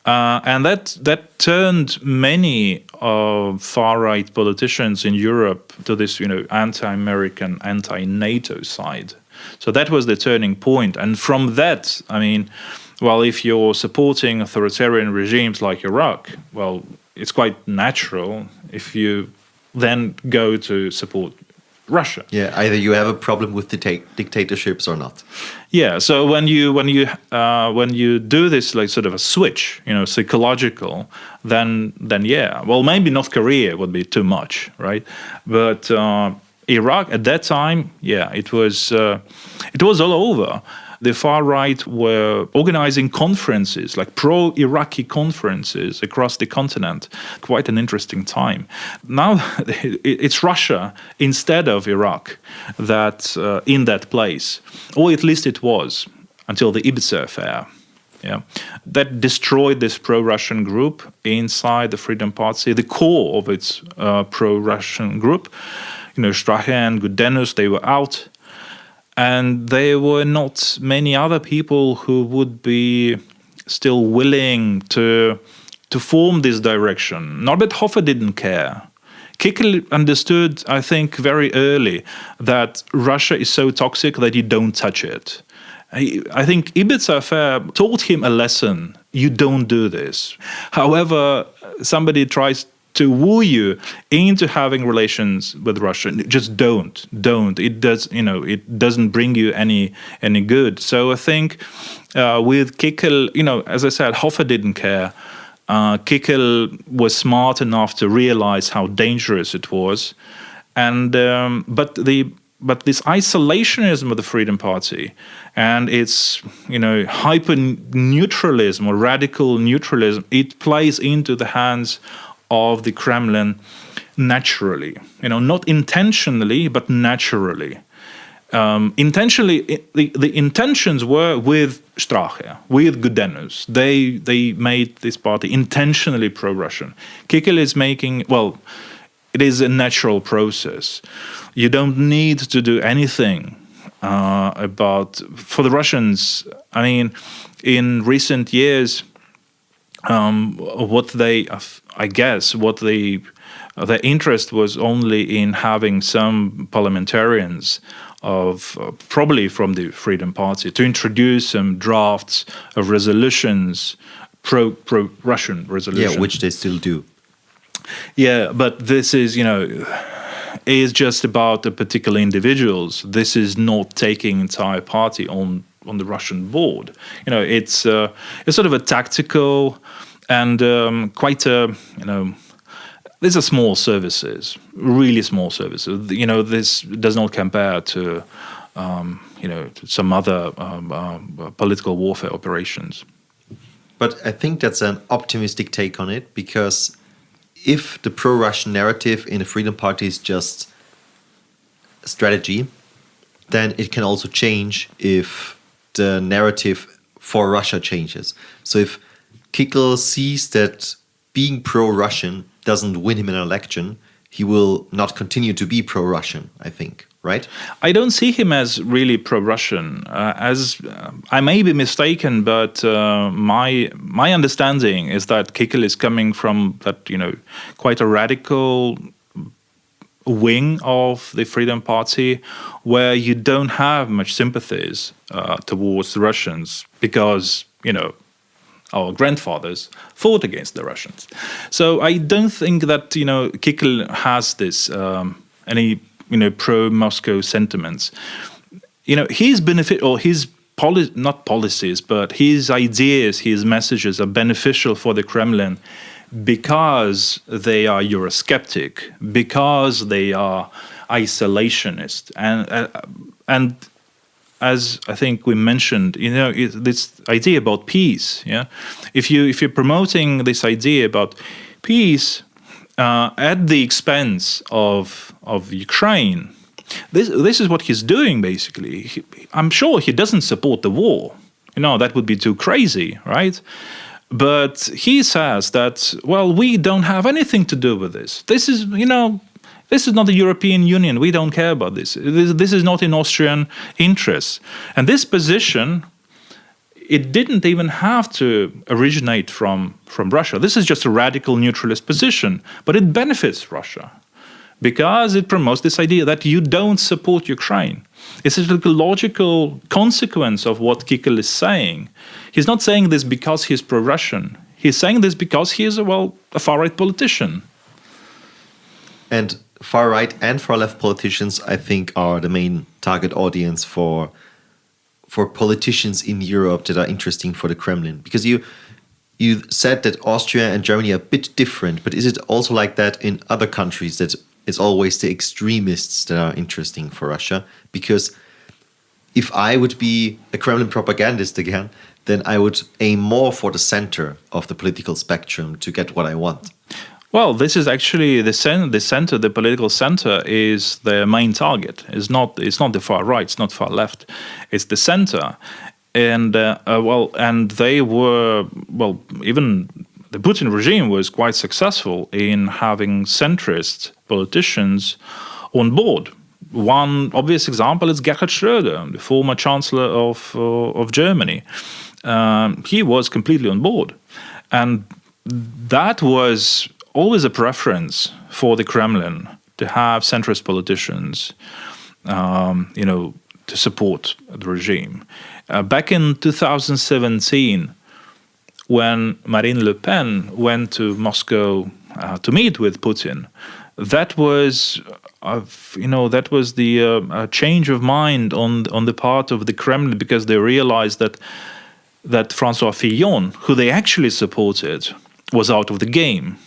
And that turned many far-right politicians in Europe to this, anti-American, anti-NATO side. So that was the turning point. And from that, if you're supporting authoritarian regimes like Iraq, well, it's quite natural if you then go to support Russia. Yeah, either you have a problem with dictatorships or not. Yeah, so when you do this like sort of a switch, psychological, then yeah, well, maybe North Korea would be too much, right? But Iraq at that time, yeah, it was all over. The far right were organizing conferences, like pro-Iraqi conferences across the continent. Quite an interesting time. Now it's Russia instead of Iraq that in that place, or at least it was until the Ibiza affair. Yeah, that destroyed this pro-Russian group inside the Freedom Party, the core of its pro-Russian group. Strache and Gudenus, they were out. And there were not many other people who would be still willing to form this direction. Norbert Hofer didn't care. Kickel understood, I think, very early that Russia is so toxic that you don't touch it. I think Ibiza affair taught him a lesson. You don't do this. However, somebody tries to woo you into having relations with Russia. Just don't. It does, it doesn't bring you any good. So I think with Kickel, as I said, Hofer didn't care. Kickel was smart enough to realize how dangerous it was, and but this isolationism of the Freedom Party and its hyper neutralism or radical neutralism, it plays into the hands of the Kremlin naturally, not intentionally, but naturally. Intentionally, the intentions were with Strache, with Gudenus. They made this party intentionally pro-Russian. Kickel is making, it is a natural process. You don't need to do anything for the Russians. In recent years, their interest was only in having some parliamentarians probably from the Freedom Party to introduce some drafts of resolutions, pro-Russian resolutions. Yeah, which they still do. Yeah, but this is, is just about the particular individuals. This is not taking entire party on on the Russian board. It's sort of a tactical and quite a these are small services, really small services. This does not compare to to some other political warfare operations. But I think that's an optimistic take on it, because if the pro-Russian narrative in the Freedom Party is just a strategy, then it can also change if the narrative for Russia changes. So if Kickl sees that being pro-Russian doesn't win him an election, he will not continue to be pro-Russian, I think, right? I don't see him as really pro-Russian. I may be mistaken, but my understanding is that Kickl is coming from that quite a radical wing of the Freedom Party, where you don't have much sympathies towards the Russians because our grandfathers fought against the Russians. So I don't think that Kickl has this any pro-Moscow sentiments. His benefit or his not policies, but his ideas, his messages are beneficial for the Kremlin because they are Eurosceptic, because they are isolationist, and as I think we mentioned, this idea about peace. Yeah, if you're promoting this idea about peace at the expense of Ukraine, this is what he's doing basically. I'm sure he doesn't support the war. That would be too crazy, right? But he says that, well, we don't have anything to do with this. This is not the European Union. We don't care about this. This is not in Austrian interests. And this position, it didn't even have to originate from Russia. This is just a radical neutralist position, but it benefits Russia because it promotes this idea that you don't support Ukraine. It's a logical consequence of what Kickl is saying. He's not saying this because he's pro-Russian. He's saying this because he is a far-right politician. And far-right and far-left politicians, I think, are the main target audience for politicians in Europe that are interesting for the Kremlin. Because you said that Austria and Germany are a bit different, but is it also like that in other countries, that it's always the extremists that are interesting for Russia? Because if I would be a Kremlin propagandist again, then I would aim more for the center of the political spectrum to get what I want. Well, this is actually the center. The political center is the main target. It's not the far right. It's not far left. It's the center, and and they were even the Putin regime was quite successful in having centrist politicians on board. One obvious example is Gerhard Schröder, the former chancellor of Germany. He was completely on board, and that was always a preference for the Kremlin to have centrist politicians, to support the regime. Back in 2017, when Marine Le Pen went to Moscow to meet with Putin, that was the change of mind on the part of the Kremlin, because they realized that François Fillon, who they actually supported, was out of the game.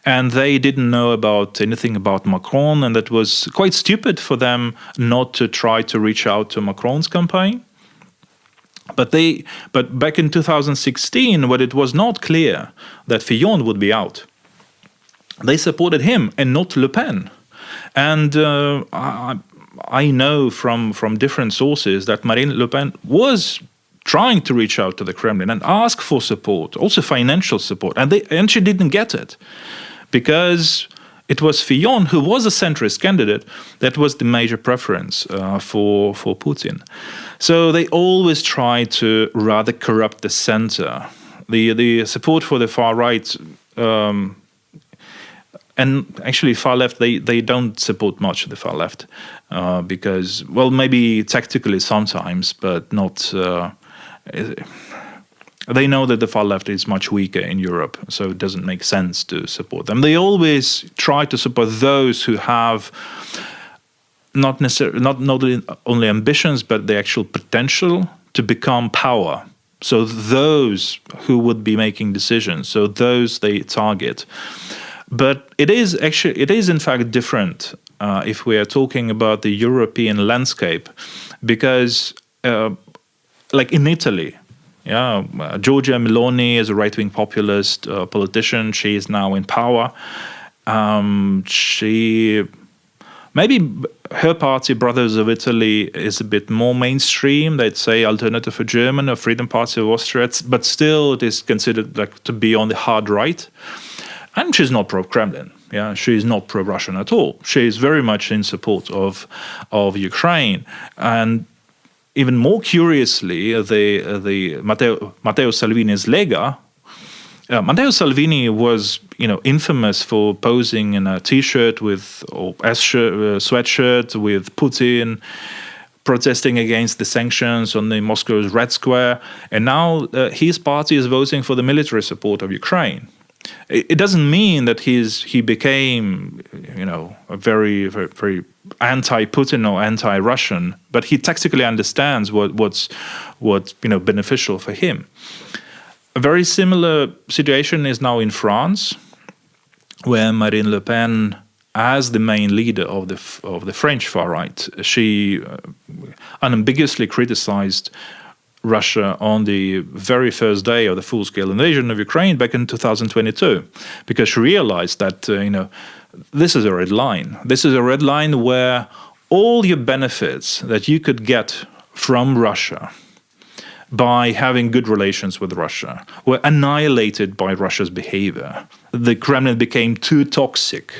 And they didn't know anything about Macron, and that was quite stupid for them not to try to reach out to Macron's campaign. But back in 2016, when it was not clear that Fillon would be out, they supported him and not Le Pen. And I know from different sources that Marine Le Pen was trying to reach out to the Kremlin and ask for support, also financial support, and she didn't get it, because it was Fillon, who was a centrist candidate, that was the major preference for Putin. So they always try to rather corrupt the center. The support for the far right, and actually far left, they don't support much the far left, because, maybe tactically sometimes, but not. They know that the far left is much weaker in Europe, so it doesn't make sense to support them. They always try to support those who have not only ambitions, but the actual potential to become power. So those who would be making decisions, so those they target. But it is in fact different if we are talking about the European landscape, because like in Italy, Giorgia Meloni is a right-wing populist politician. She is now in power. Maybe her party, Brothers of Italy, is a bit more mainstream. They'd say Alternative for German or Freedom Party of Austria, but still it is considered like to be on the hard right. And she's not pro-Kremlin. Yeah, she is not pro-Russian at all. She is very much in support of Ukraine. And even more curiously, the Matteo Salvini's Lega. Matteo Salvini was, infamous for posing in a T-shirt sweatshirt with Putin, protesting against the sanctions on the Moscow's Red Square, and now his party is voting for the military support of Ukraine. It doesn't mean that he became, a very, very, very anti-Putin or anti-Russian, but he tactically understands what's beneficial for him. A very similar situation is now in France, where Marine Le Pen, as the main leader of the French far right, she unambiguously criticized Russia on the very first day of the full-scale invasion of Ukraine back in 2022, because she realized that this is a red line. This is a red line where all your benefits that you could get from Russia by having good relations with Russia were annihilated by Russia's behavior. The Kremlin became too toxic.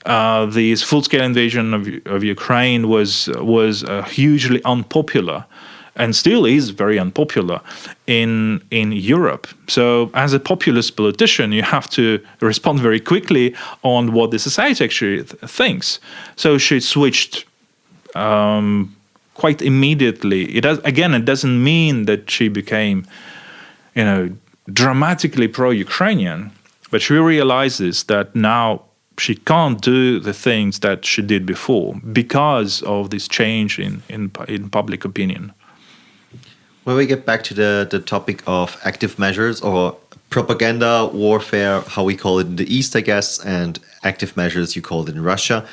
The full-scale invasion of Ukraine was hugely unpopular, and still is very unpopular in Europe. So as a populist politician, you have to respond very quickly on what the society actually thinks. So she switched quite immediately. It doesn't mean that she became, dramatically pro-Ukrainian, but she realizes that now she can't do the things that she did before because of this change in public opinion. When we get back to the topic of active measures or propaganda warfare, how we call it in the East, I guess, and active measures you call it in Russia,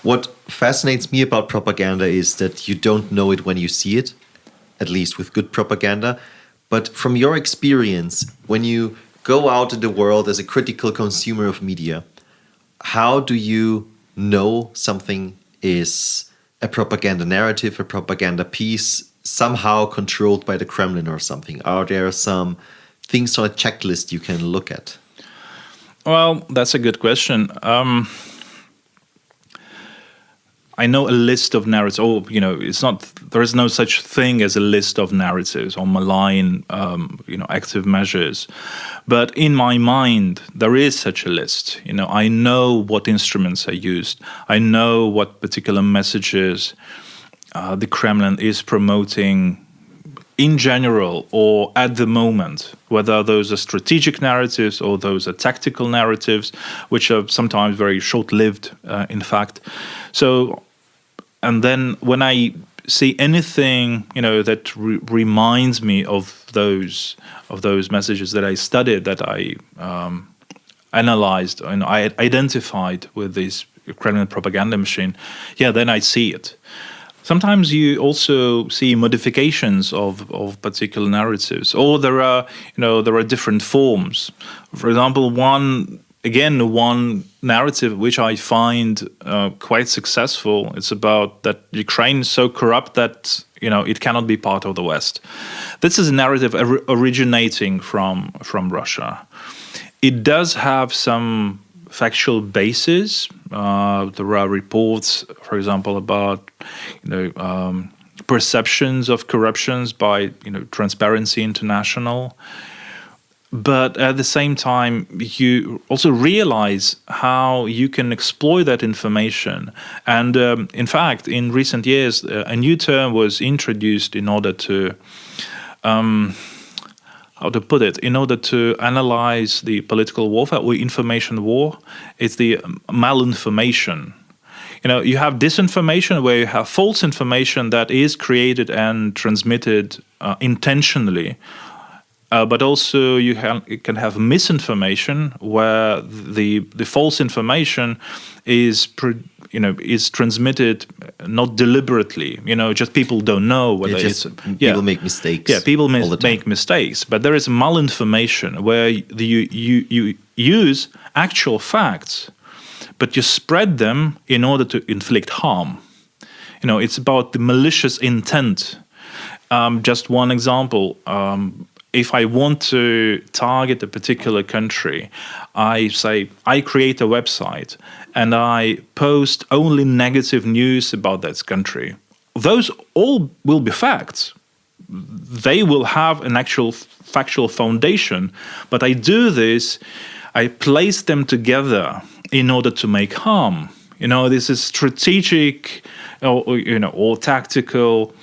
what fascinates me about propaganda is that you don't know it when you see it, at least with good propaganda. But from your experience, when you go out in the world as a critical consumer of media, how do you know something is a propaganda narrative, a propaganda piece, somehow controlled by the Kremlin or something? Are there some things on a checklist you can look at? Well, that's a good question. I know a list of narratives. It's not. There is no such thing as a list of narratives or malign, active measures. But in my mind, there is such a list. I know what instruments are used. I know what particular messages the Kremlin is promoting in general or at the moment, whether those are strategic narratives or those are tactical narratives, which are sometimes very short-lived, in fact. So, and then when I see anything, that reminds me of those messages that I studied, that I analyzed, and I identified with this Kremlin propaganda machine, then I see it. Sometimes you also see modifications of particular narratives, or there are different forms. For example, one narrative which I find quite successful. It's about that Ukraine is so corrupt that it cannot be part of the West. This is a narrative originating from Russia. It does have some factual basis. There are reports, for example, about perceptions of corruptions by Transparency International. But at the same time, you also realize how you can exploit that information. And in fact, in recent years, a new term was introduced in order to in order to analyze the political warfare or information war. It's the malinformation. You have disinformation where you have false information that is created and transmitted intentionally. But also you can have misinformation where the false information is transmitted not deliberately. Just people don't know whether people make mistakes. Yeah, people make mistakes. But there is malinformation where you use actual facts, but you spread them in order to inflict harm. It's about the malicious intent. Just one example. If I want to target a particular country, I create a website and I post only negative news about that country. Those all will be facts. They will have an actual factual foundation, but I do this, I place them together in order to make harm. This is strategic or tactical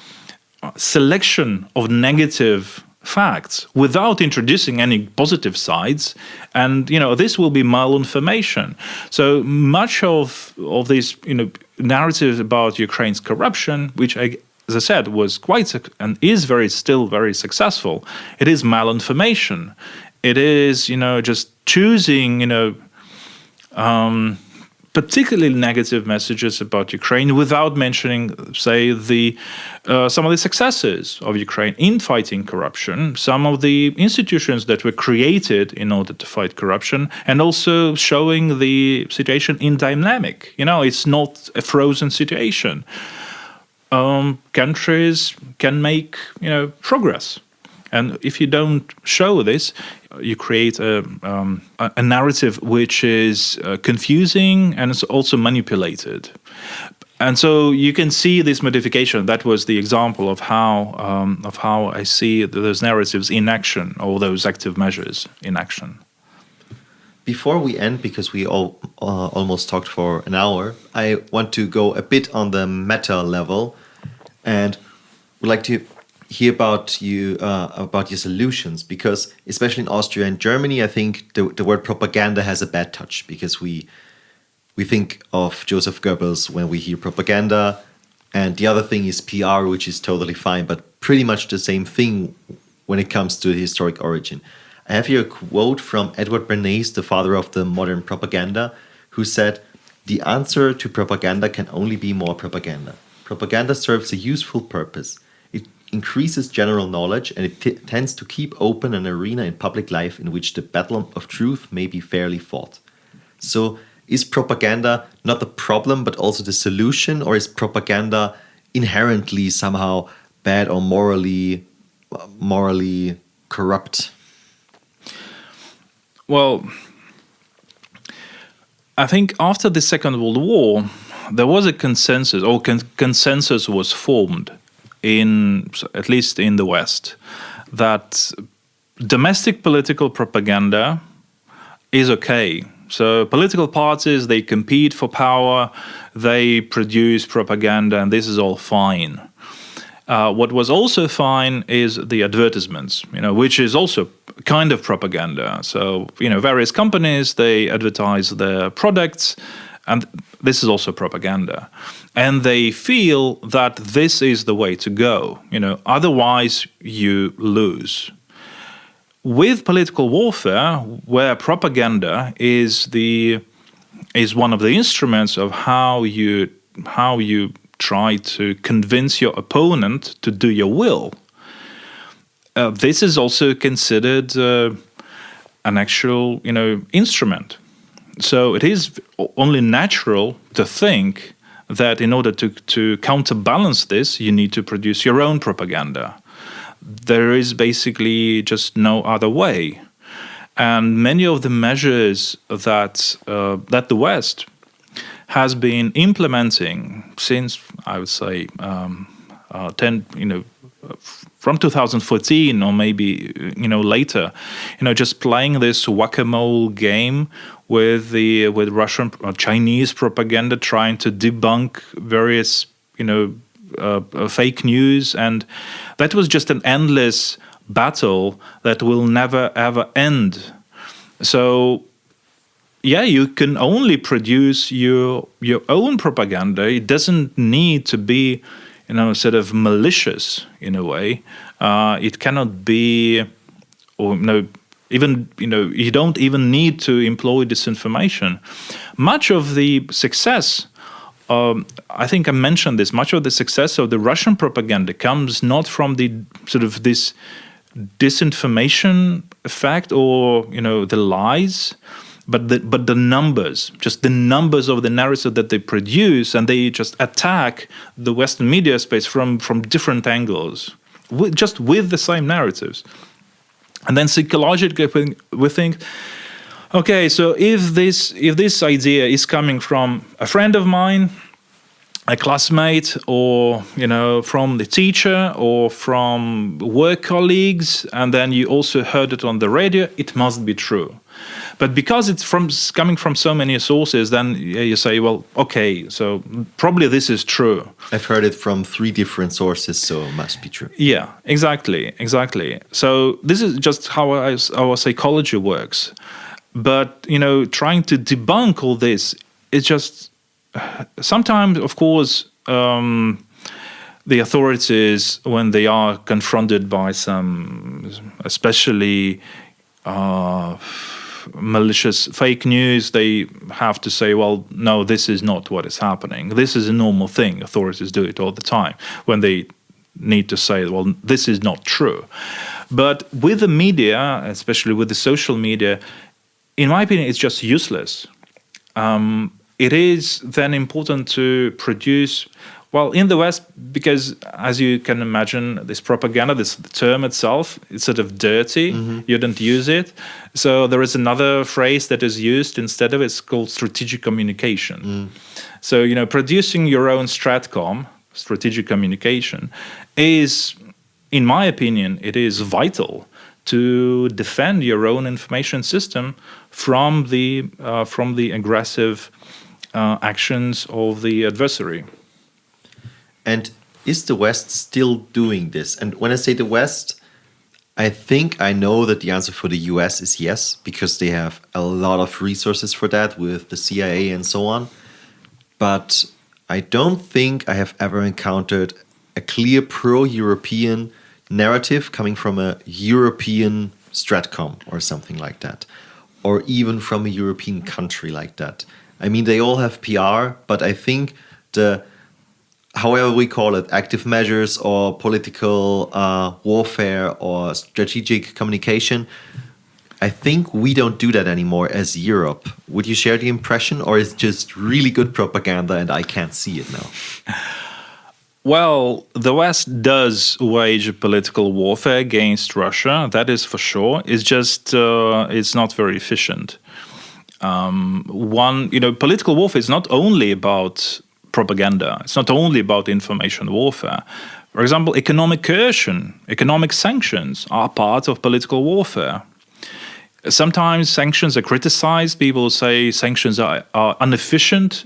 selection of negative facts without introducing any positive sides, and this will be malinformation. So much of this narrative about Ukraine's corruption, which as I said was and is still very successful, it is malinformation. It is just choosing particularly negative messages about Ukraine without mentioning, say, some of the successes of Ukraine in fighting corruption, some of the institutions that were created in order to fight corruption, and also showing the situation in dynamic. It's not a frozen situation. Countries can make progress. And if you don't show this, you create a narrative which is confusing and it's also manipulated. And so you can see this modification. That was the example of how I see those narratives in action, or those active measures in action. Before we end, because we almost talked for an hour, I want to go a bit on the meta level, and would like to hear about your solutions, because especially in Austria and Germany, I think the word propaganda has a bad touch, because we think of Joseph Goebbels when we hear propaganda, and the other thing is PR, which is totally fine, but pretty much the same thing when it comes to the historic origin. I have here a quote from Edward Bernays, the father of the modern propaganda, who said, "The answer to propaganda can only be more propaganda. Propaganda serves a useful purpose. It increases general knowledge, and it tends to keep open an arena in public life in which the battle of truth may be fairly fought." So is propaganda not the problem, but also the solution, or is propaganda inherently somehow bad or morally corrupt? Well, I think after the Second World War, there was a consensus, or consensus was formed, at least in the West, that domestic political propaganda is okay. So political parties, they compete for power, they produce propaganda, and this is all fine. What was also fine is the advertisements, which is also kind of propaganda. So, various companies, they advertise their products, and this is also propaganda. And they feel that this is the way to go. Otherwise you lose. With political warfare, where propaganda is one of the instruments of how you try to convince your opponent to do your will, this is also considered an actual, instrument. So it is only natural to think that in order to counterbalance this, you need to produce your own propaganda. There is basically just no other way. And many of the measures that the West has been implementing since, I would say, from 2014 or maybe later, just playing this whack-a-mole game with Russian or Chinese propaganda, trying to debunk various fake news, and that was just an endless battle that will never ever end. So you can only produce your own propaganda. It doesn't need to be, sort of malicious in a way. It cannot be, or even you don't even need to employ disinformation. Much of the success, I think I mentioned this, much of the success of the Russian propaganda comes not from the sort of this disinformation effect or the lies, but the numbers, just the numbers of the narrative that they produce, and they just attack the Western media space from different angles, with the same narratives. And then psychologically we think, okay, so if this idea is coming from a friend of mine, a classmate, or from the teacher or from work colleagues, and then you also heard it on the radio, it must be true. But because it's coming from so many sources, then you say, well, okay, so probably this is true. I've heard it from 3 different sources, so it must be true. Yeah, exactly. So this is just how our psychology works. But trying to debunk all this, it's just sometimes, of course, the authorities, when they are confronted by some especially malicious fake news, they have to say, well, no, this is not what is happening. This is a normal thing. Authorities do it all the time when they need to say, well, this is not true. But with the media, especially with the social media, in my opinion, it's just useless. It is then important to produce, well, in the West, because as you can imagine, this propaganda, this term itself, it's sort of dirty. Mm-hmm. You don't use it. So there is another phrase that is used instead of it. It's called strategic communication. Mm. So, producing your own stratcom, strategic communication, is, in my opinion, it is vital to defend your own information system from the aggressive actions of the adversary. And is the West still doing this? And when I say the West, I think I know that the answer for the US is yes, because they have a lot of resources for that with the CIA and so on. But I don't think I have ever encountered a clear pro-European narrative coming from a European stratcom or something like that, or even from a European country like that. I mean, they all have PR, but I think however we call it, active measures or political warfare or strategic communication, I think we don't do that anymore as Europe. Would you share the impression, or is it just really good propaganda and I can't see it now? Well, the West does wage political warfare against Russia, that is for sure. It's just, it's not very efficient. Political warfare is not only about propaganda. It's not only about information warfare. For example, economic coercion, economic sanctions are part of political warfare. Sometimes sanctions are criticized. People say sanctions are inefficient,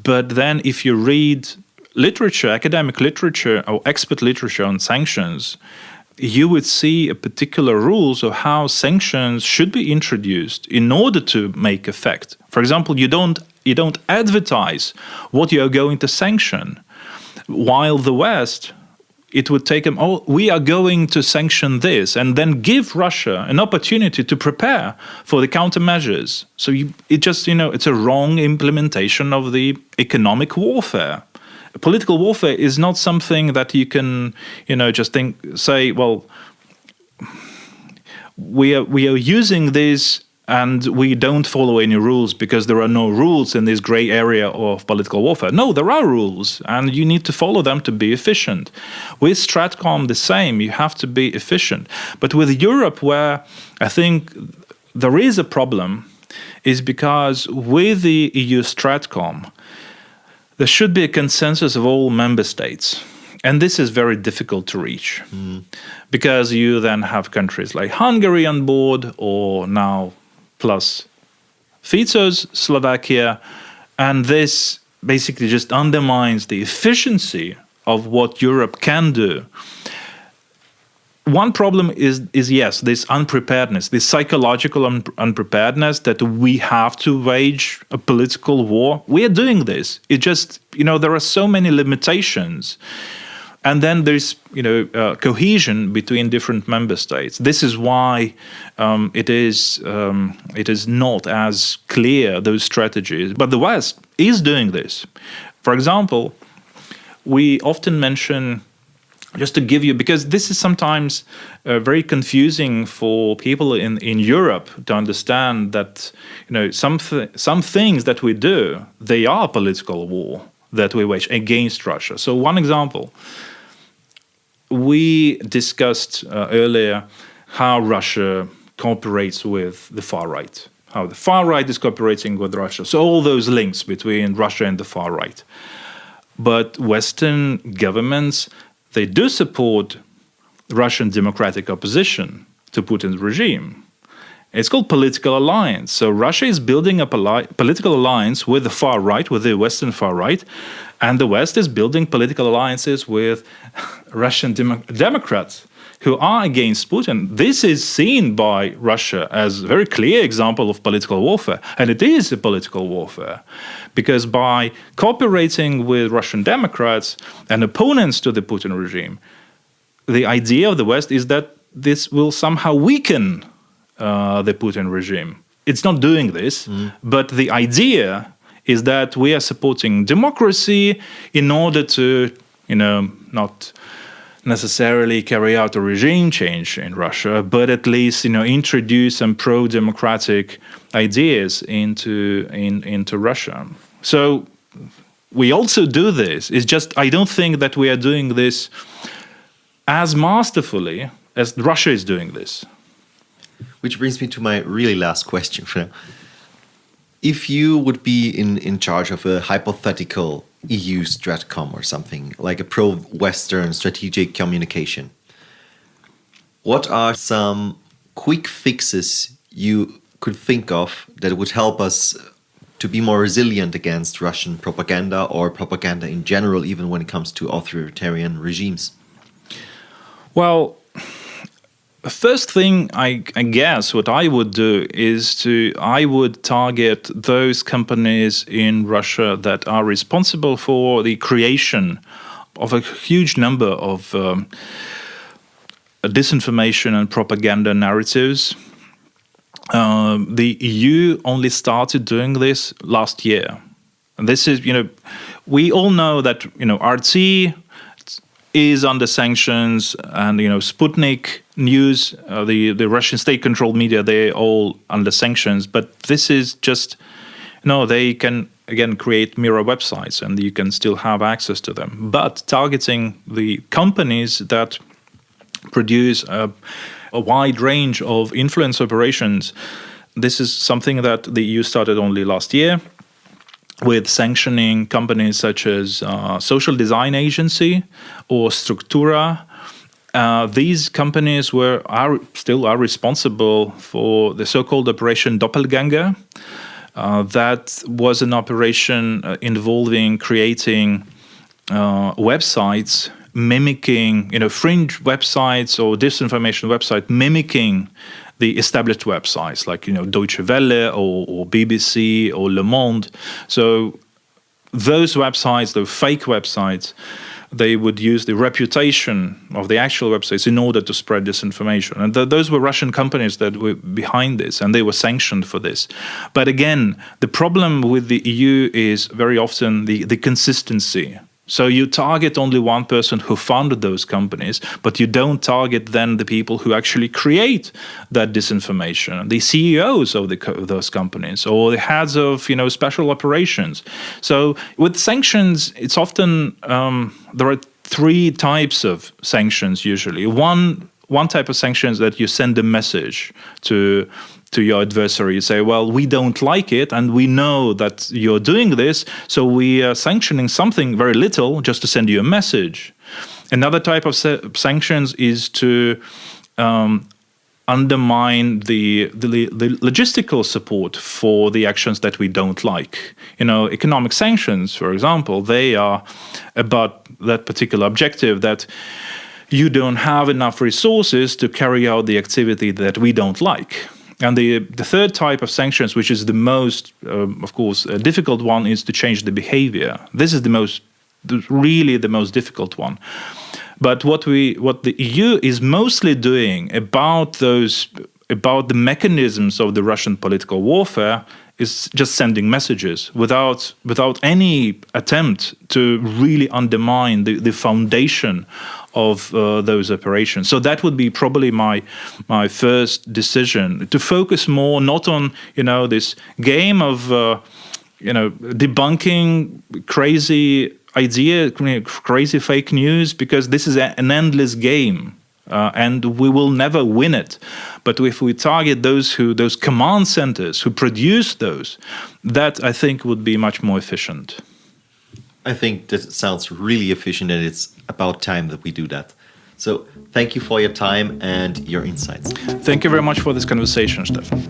but then if you read literature, academic literature or expert literature on sanctions, you would see a particular rules of how sanctions should be introduced in order to make effect. For example, you don't advertise what you are going to sanction, while the West, it would take them, we are going to sanction this, and then give Russia an opportunity to prepare for the countermeasures. So it's a wrong implementation of the economic warfare. Political warfare is not something that you can, say, well, we are using this and we don't follow any rules because there are no rules in this gray area of political warfare. No, there are rules, and you need to follow them to be efficient. With Stratcom, the same. You have to be efficient. But with Europe, where I think there is a problem, is because with the EU Stratcom, there should be a consensus of all member states. And this is very difficult to reach because you then have countries like Hungary on board, or now plus Fico's Slovakia. And this basically just undermines the efficiency of what Europe can do. one problem is yes, this unpreparedness, this psychological unpreparedness that we have to wage a political war. We are doing this. It just, there are so many limitations. And then there's, cohesion between different member states. This is why it is not as clear, those strategies. But the West is doing this. For example, we often mention, just to give you, because this is sometimes very confusing for people in Europe to understand that, some things that we do, they are political war that we wage against Russia. So one example, we discussed earlier how Russia cooperates with the far right, how the far right is cooperating with Russia. So all those links between Russia and the far right. But Western governments, they do support Russian democratic opposition to Putin's regime. It's called political alliance. So Russia is building a political alliance with the far right, with the Western far right, and the West is building political alliances with Russian Democrats who are against Putin. This is seen by Russia as a very clear example of political warfare, and it is a political warfare, because by cooperating with Russian Democrats and opponents to the Putin regime, the idea of the West is that this will somehow weaken the Putin regime. It's not doing this, but the idea is that we are supporting democracy in order to, not necessarily carry out a regime change in Russia, but at least, introduce some pro-democratic ideas into Russia. So we also do this. It's just I don't think that we are doing this as masterfully as Russia is doing this. Which brings me to my really last question. If you would be in charge of a hypothetical EU stratcom or something, like a pro-Western strategic communication, what are some quick fixes you could think of that would help us to be more resilient against Russian propaganda or propaganda in general, even when it comes to authoritarian regimes? Well, the first thing I guess what I would do is I would target those companies in Russia that are responsible for the creation of a huge number of disinformation and propaganda narratives. The EU only started doing this last year. And this is, we all know that, RT is under sanctions, and Sputnik News, the Russian state-controlled media, they're all under sanctions. But this is just, they can again create mirror websites, and you can still have access to them. But targeting the companies that produce a wide range of influence operations, this is something that the EU started only last year, with sanctioning companies such as Social Design Agency or Struktura. These companies still are responsible for the so-called Operation Doppelganger. That was an operation involving creating websites mimicking, fringe websites or disinformation websites mimicking the established websites like, Deutsche Welle or BBC or Le Monde. So those websites, those fake websites, they would use the reputation of the actual websites in order to spread disinformation. And those were Russian companies that were behind this, and they were sanctioned for this. But again, the problem with the EU is very often the consistency. So you target only one person who founded those companies, but you don't target then the people who actually create that disinformation, the CEOs of those companies, or the heads of special operations. So with sanctions, it's often there are three types of sanctions usually. One type of sanctions that you send a message to your adversary. You say, well, we don't like it, and we know that you're doing this, so we are sanctioning something very little just to send you a message. Another type of sanctions is to undermine the logistical support for the actions that we don't like. Economic sanctions, for example, they are about that particular objective, that you don't have enough resources to carry out the activity that we don't like. And the third type of sanctions, which is the most, of course, difficult one, is to change the behavior. This is really the most difficult one. But what the EU is mostly doing about the mechanisms of the Russian political warfare is just sending messages without any attempt to really undermine the foundation of those operations. So that would be probably my first decision, to focus more not on this game of debunking crazy idea, crazy fake news, because this is an endless game. And we will never win it. But if we target those command centers who produce those, that I think would be much more efficient. I think that sounds really efficient, and it's about time that we do that. So thank you for your time and your insights. Thank you very much for this conversation, Stefan.